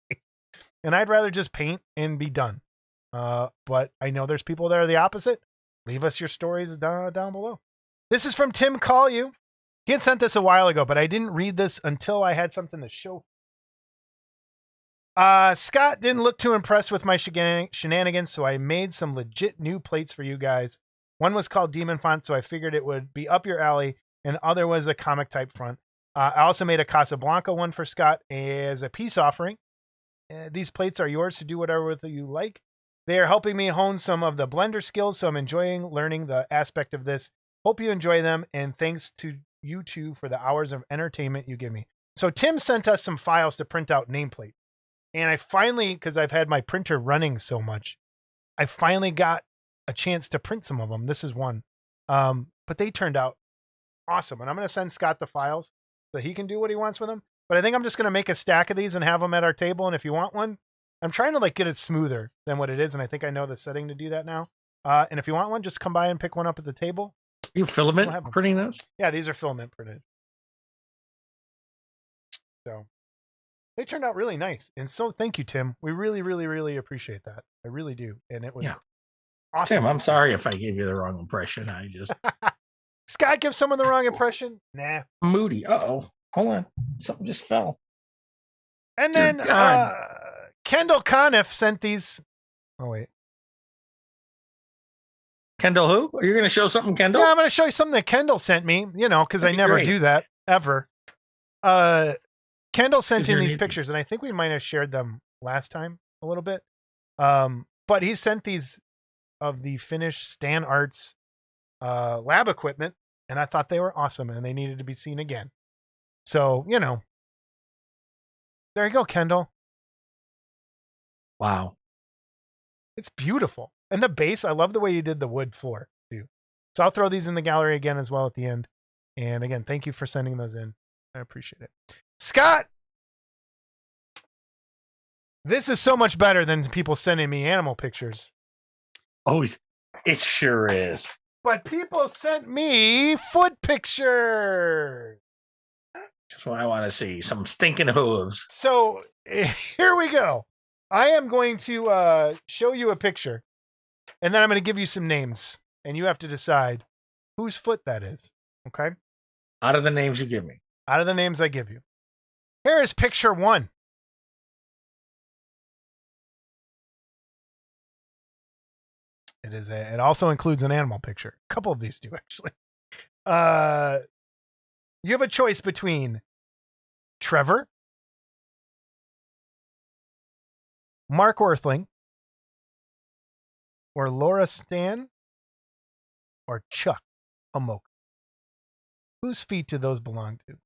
And I'd rather just paint and be done. But I know there's people that are the opposite. Leave us your stories down below. This is from Tim Call You. He had sent this a while ago, but I didn't read this until I had something to show. Scott didn't look too impressed with my shenanigans, so I made some legit new plates for you guys. One was called Demon Font, so I figured it would be up your alley, and the other was a comic type front. I also made a Casablanca one for Scott as a peace offering. These plates are yours to do whatever with you like. They are helping me hone some of the blender skills, so I'm enjoying learning the aspect of this. Hope you enjoy them, and thanks to you two for the hours of entertainment you give me. So Tim sent us some files to print out nameplate. And I finally, because I've had my printer running so much, I finally got a chance to print some of them. This is one. But they turned out awesome. And I'm going to send Scott the files so he can do what he wants with them. But I think I'm just going to make a stack of these and have them at our table. And if you want one, I'm trying to get it smoother than what it is. And I think I know the setting to do that now. And if you want one, just come by and pick one up at the table. You filament printing those? Yeah, these are filament printed. So they turned out really nice. And so thank you, Tim. We really, really, really appreciate that. I really do. And it was awesome. Tim, I'm sorry if I gave you the wrong impression. I just Scott gives someone the wrong impression? Nah. Moody. Uh-oh. Hold on. Something just fell. And then Kendall Conniff sent these. Oh, wait. Kendall who? Are you going to show something, Kendall? Yeah, I'm going to show you something that Kendall sent me, because I never do that, ever. Kendall sent in these pictures, and I think we might have shared them last time a little bit. But he sent these of the finished Stan Arts lab equipment, and I thought they were awesome, and they needed to be seen again. So, there you go, Kendall. Wow. It's beautiful. And the base, I love the way you did the wood floor, too. So I'll throw these in the gallery again as well at the end. And again, thank you for sending those in. I appreciate it. Scott, this is so much better than people sending me animal pictures. Oh, it sure is. But people sent me foot pictures. That's what I want to see. Some stinking hooves. So here we go. I am going to show you a picture, and then I'm going to give you some names, and you have to decide whose foot that is. Okay? Out of the names you give me. Out of the names I give you. Here is picture one. It also includes an animal picture. A couple of these do, actually. You have a choice between Trevor, Mark Orthling, or Laura Stan, or Chuck Hamoka. Whose feet do those belong to?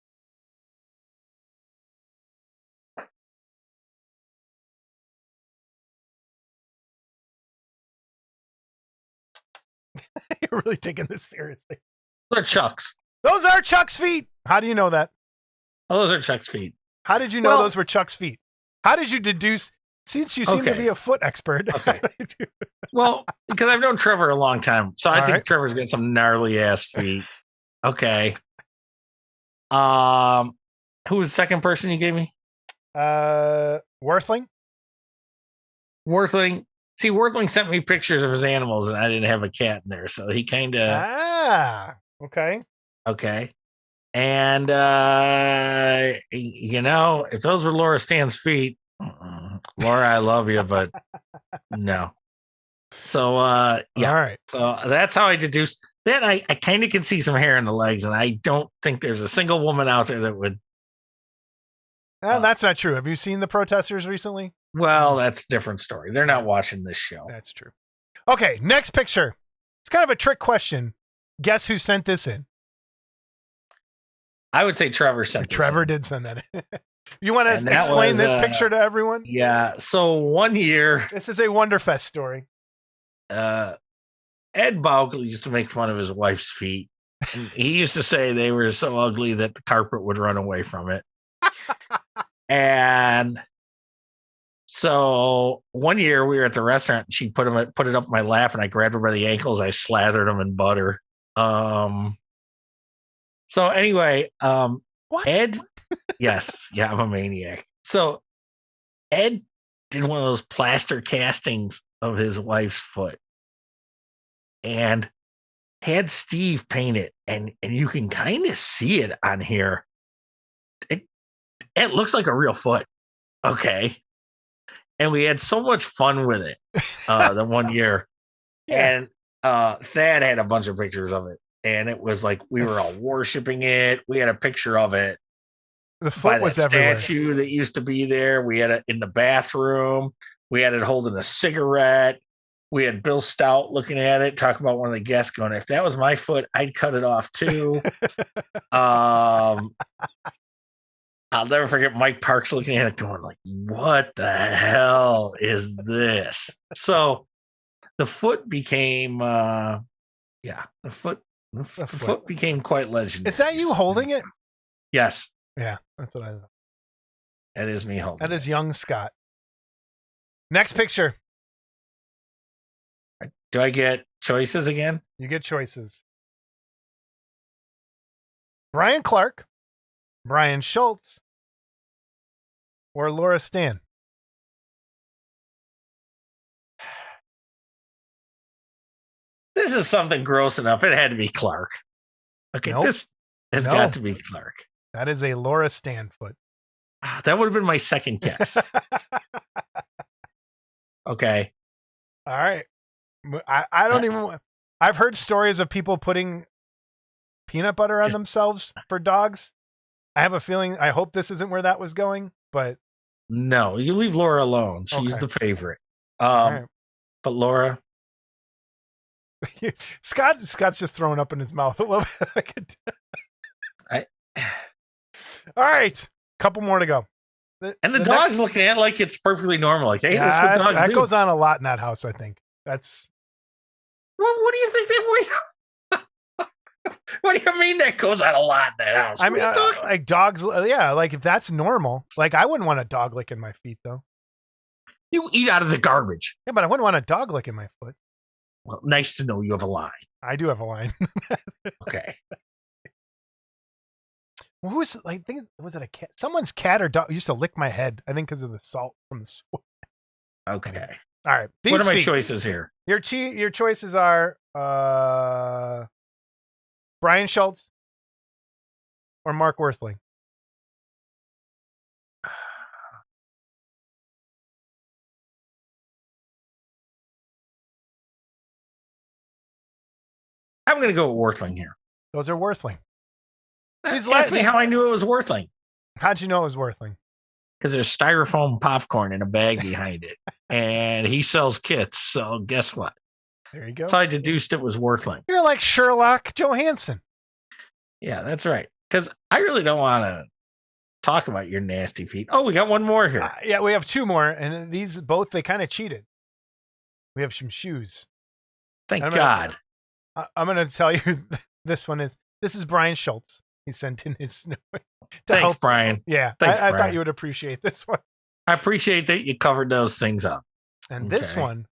You're really taking this seriously. They're Chuck's. Those are Chuck's feet. How do you know that? Oh, those are Chuck's feet. How did you know those were Chuck's feet? How did you deduce? Since you seem to be a foot expert. Okay. Well, because I've known Trevor a long time, so I think Trevor's got some gnarly ass feet. Okay. Who was the second person you gave me? Worthling. Worthling. See, Worthling sent me pictures of his animals, and I didn't have a cat in there, so he kind of. Okay. Okay. And if those were Laura Stan's feet, Laura, I love you, but no. So yeah. All right. So that's how I deduced. Then I kind of can see some hair in the legs, and I don't think there's a single woman out there that would. That's not true. Have you seen the protesters recently? Well, that's a different story. They're not watching this show. That's true. Okay, next picture. It's kind of a trick question. Guess who sent this in? I would say Trevor sent this Trevor in. did send that in. You want And to that explain was, this picture to everyone? Yeah. So one year, This is a Wonderfest story. Ed Baukel used to make fun of his wife's feet. And he used to say they were so ugly that the carpet would run away from it. And so one year we were at the restaurant and she put it up my lap and I grabbed her by the ankles. I slathered them in butter. So anyway, What? Ed, yes, yeah, I'm a maniac. So Ed did one of those plaster castings of his wife's foot and had Steve paint it, and you can kind of see it on here. It looks like a real foot. Okay. And we had so much fun with it the one year. Yeah. And Thad had a bunch of pictures of it. And it was like we were all worshiping it. We had a picture of it. The foot was everywhere. Statue that used to be there. We had it in the bathroom. We had it holding a cigarette. We had Bill Stout looking at it, talking about one of the guests going, if that was my foot, I'd cut it off too. I'll never forget Mike Parks looking at it going like, what the hell is this? So the foot became, the foot became quite legendary. Is that you holding it? Yes. Yeah, that's what I thought. That is me holding That is young Scott. Next picture. Do I get choices again? You get choices. Brian Clark, Brian Schultz, or Laura Stan. This is something gross enough. It had to be Clark. Okay, Nope. This has got to be Clark. That is a Laura Stan foot. That would have been my second guess. Okay. All right. I don't even. I've heard stories of people putting peanut butter on themselves for dogs. I have a feeling. I hope this isn't where that was going, but no, you leave Laura alone. She's the favorite. right. But Laura, Scott's just throwing up in his mouth a little bit. All right, couple more to go. And the dog's looking at it like it's perfectly normal. Like, hey, that's what dogs do. That goes on a lot in that house, I think. That's. Well, what do you think that we? What do you mean that goes on a lot in that house? I mean, like dogs. Yeah, like if that's normal. Like I wouldn't want a dog licking my feet, though. You eat out of the garbage. Yeah, but I wouldn't want a dog licking my foot. Well, nice to know you have a line. I do have a line. Okay. Well, who was like? Was it a cat? Someone's cat or dog used to lick my head. I think because of the salt from the sweat. Okay. All right. What are my choices here? Your choices are Brian Schultz or Mark Worthling. I'm going to go with Worthling here. Those are Worthling. Ask me how I knew it was Worthling. How'd you know it was Worthling? Because there's styrofoam popcorn in a bag behind it. And he sells kits. So guess what? There you go. So I deduced it was Worthling. You're like Sherlock Johansson. Yeah, that's right. Because I really don't want to talk about your nasty feet. Oh, we got one more here. Yeah, we have two more. And these both, they kind of cheated. We have some shoes. Thank God. I'm going to tell you this is Brian Schultz. He sent in his snow. Thanks, Brian. Yeah, Thanks, I Brian. thought you would appreciate this one. I appreciate that you covered those things up. And this one,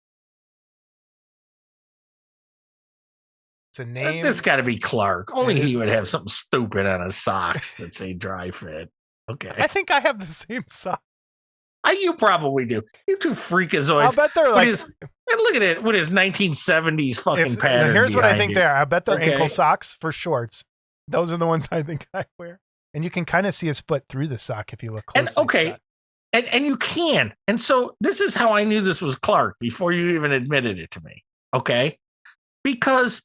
it's a name. This got to be Clark. Only he would have something stupid on his socks that say dry fit. Okay. I think I have the same sock. You probably do. You two freakazoids. I'll bet they're like. Look at it with his 1970s fucking pattern. Here's what I think they are. I bet they're Okay. ankle socks for shorts. Those are the ones I think I wear. And you can kind of see his foot through the sock if you look closely. And you can. And so this is how I knew this was Clark before you even admitted it to me. Okay. Because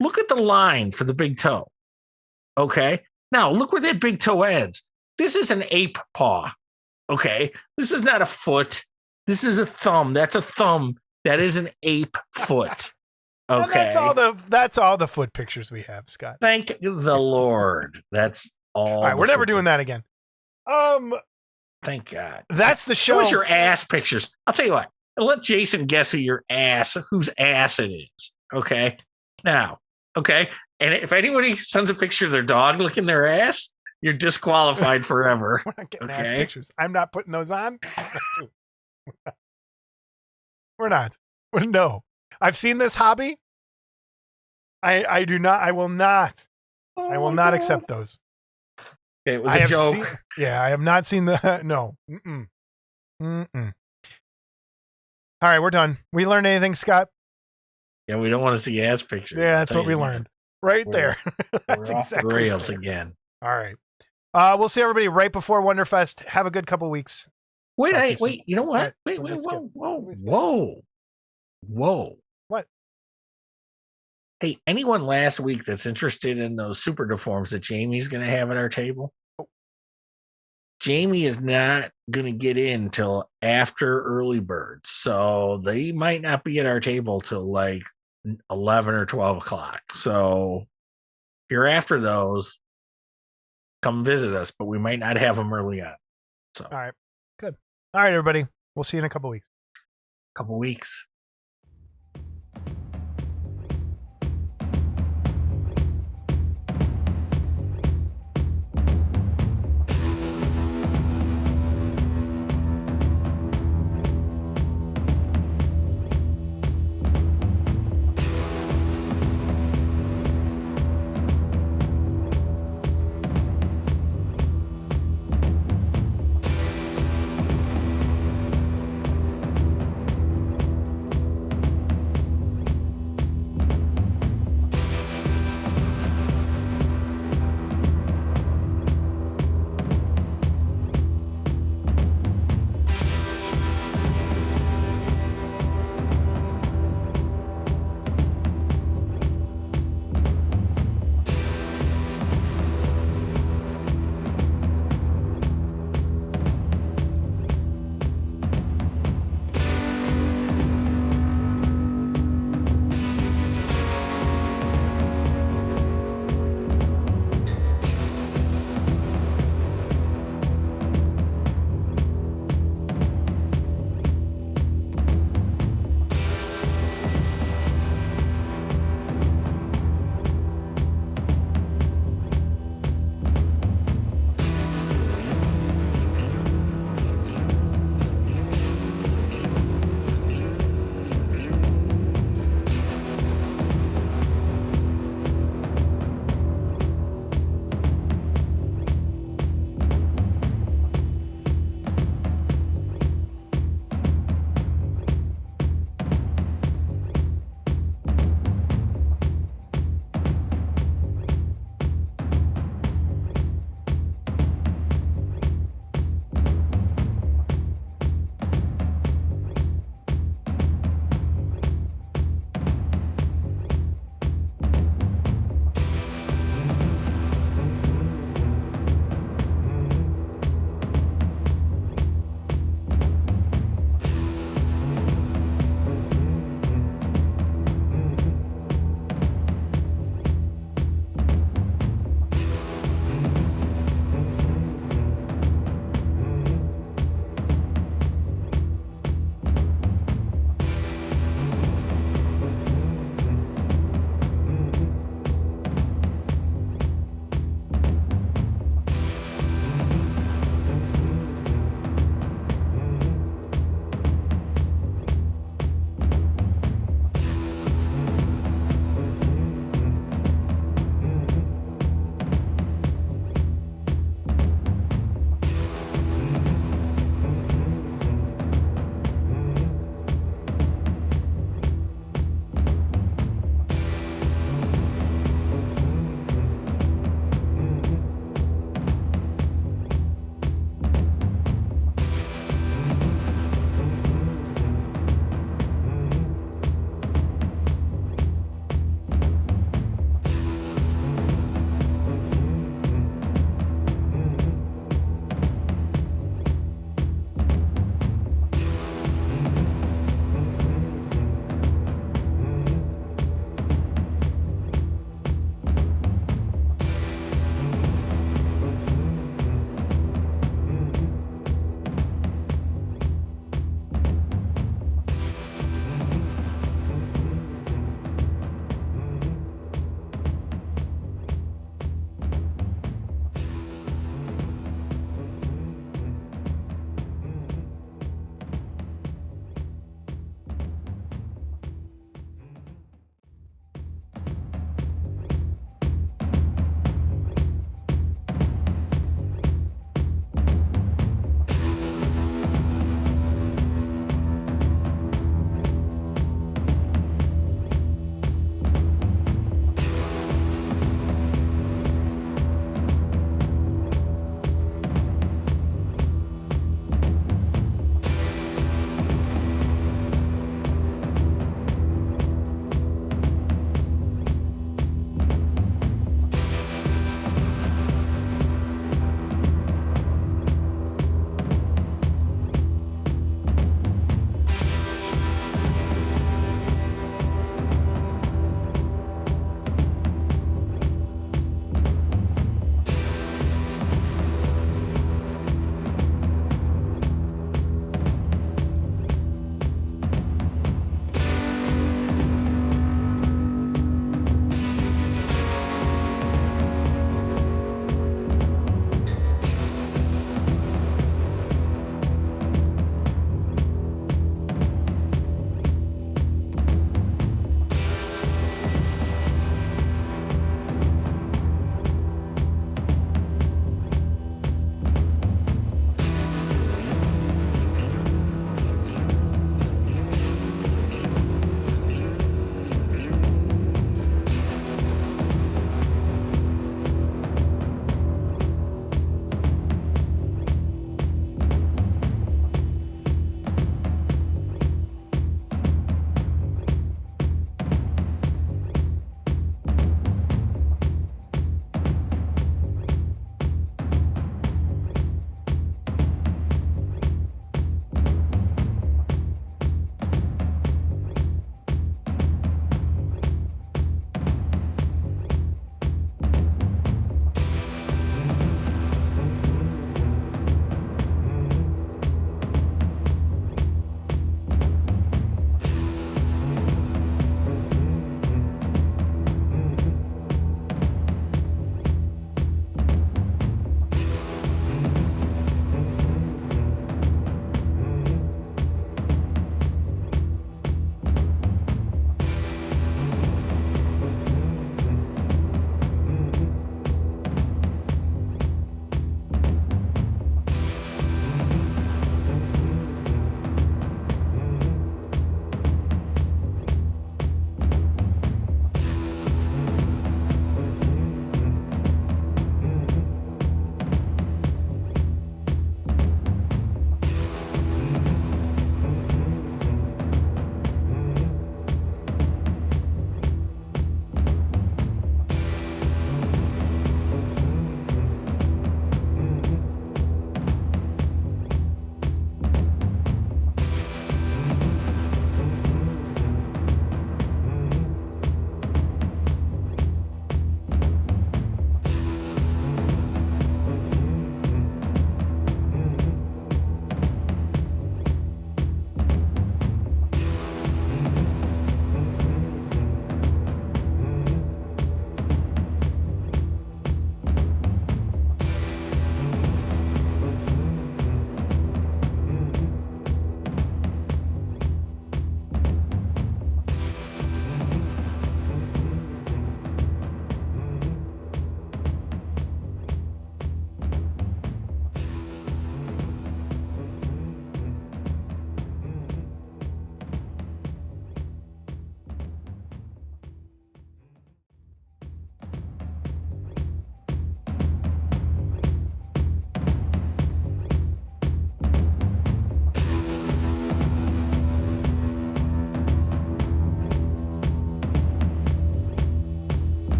look at the line for the big toe. Okay. Now look where that big toe ends. This is an ape paw. Okay. This is not a foot. This is a thumb. That's a thumb. That is an ape foot. Okay. And that's all the foot pictures we have, Scott. Thank the Lord. That's all. All right, we're never doing that again. Thank God. That's the Show us show. your ass pictures. I'll tell you what. Let Jason guess whose ass it is. Okay. Now, okay. And if anybody sends a picture of their dog licking their ass, you're disqualified forever. We're not getting ass Okay. pictures. I'm not putting those on. We're not. No. I've seen this hobby. I do not. I will not. I will not accept those. It was I a have joke. seen- yeah, I have not seen the. No. Mm-mm. Mm-mm. All right, we're done. We learned anything, Scott? Yeah, we don't want to see ass pictures. Yeah, I'll that's tell what we you that. learned. Right We're- there. That's We're off the exactly rails right. again. All right. We'll see everybody right before Wonderfest. Have a good couple weeks. Wait, Talk to you soon. wait. You know what? What? Wait, What did I skip? whoa. What did I skip? Whoa. What? Hey, anyone last week that's interested in those super deforms that Jamie's going to have at our table? Oh. Jamie is not going to get in till after early birds. So they might not be at our table till like 11 or 12 o'clock. So if you're after those, come visit us, but we might not have them early on. So All right. Good. All right, everybody. We'll see you in a couple weeks. couple weeks.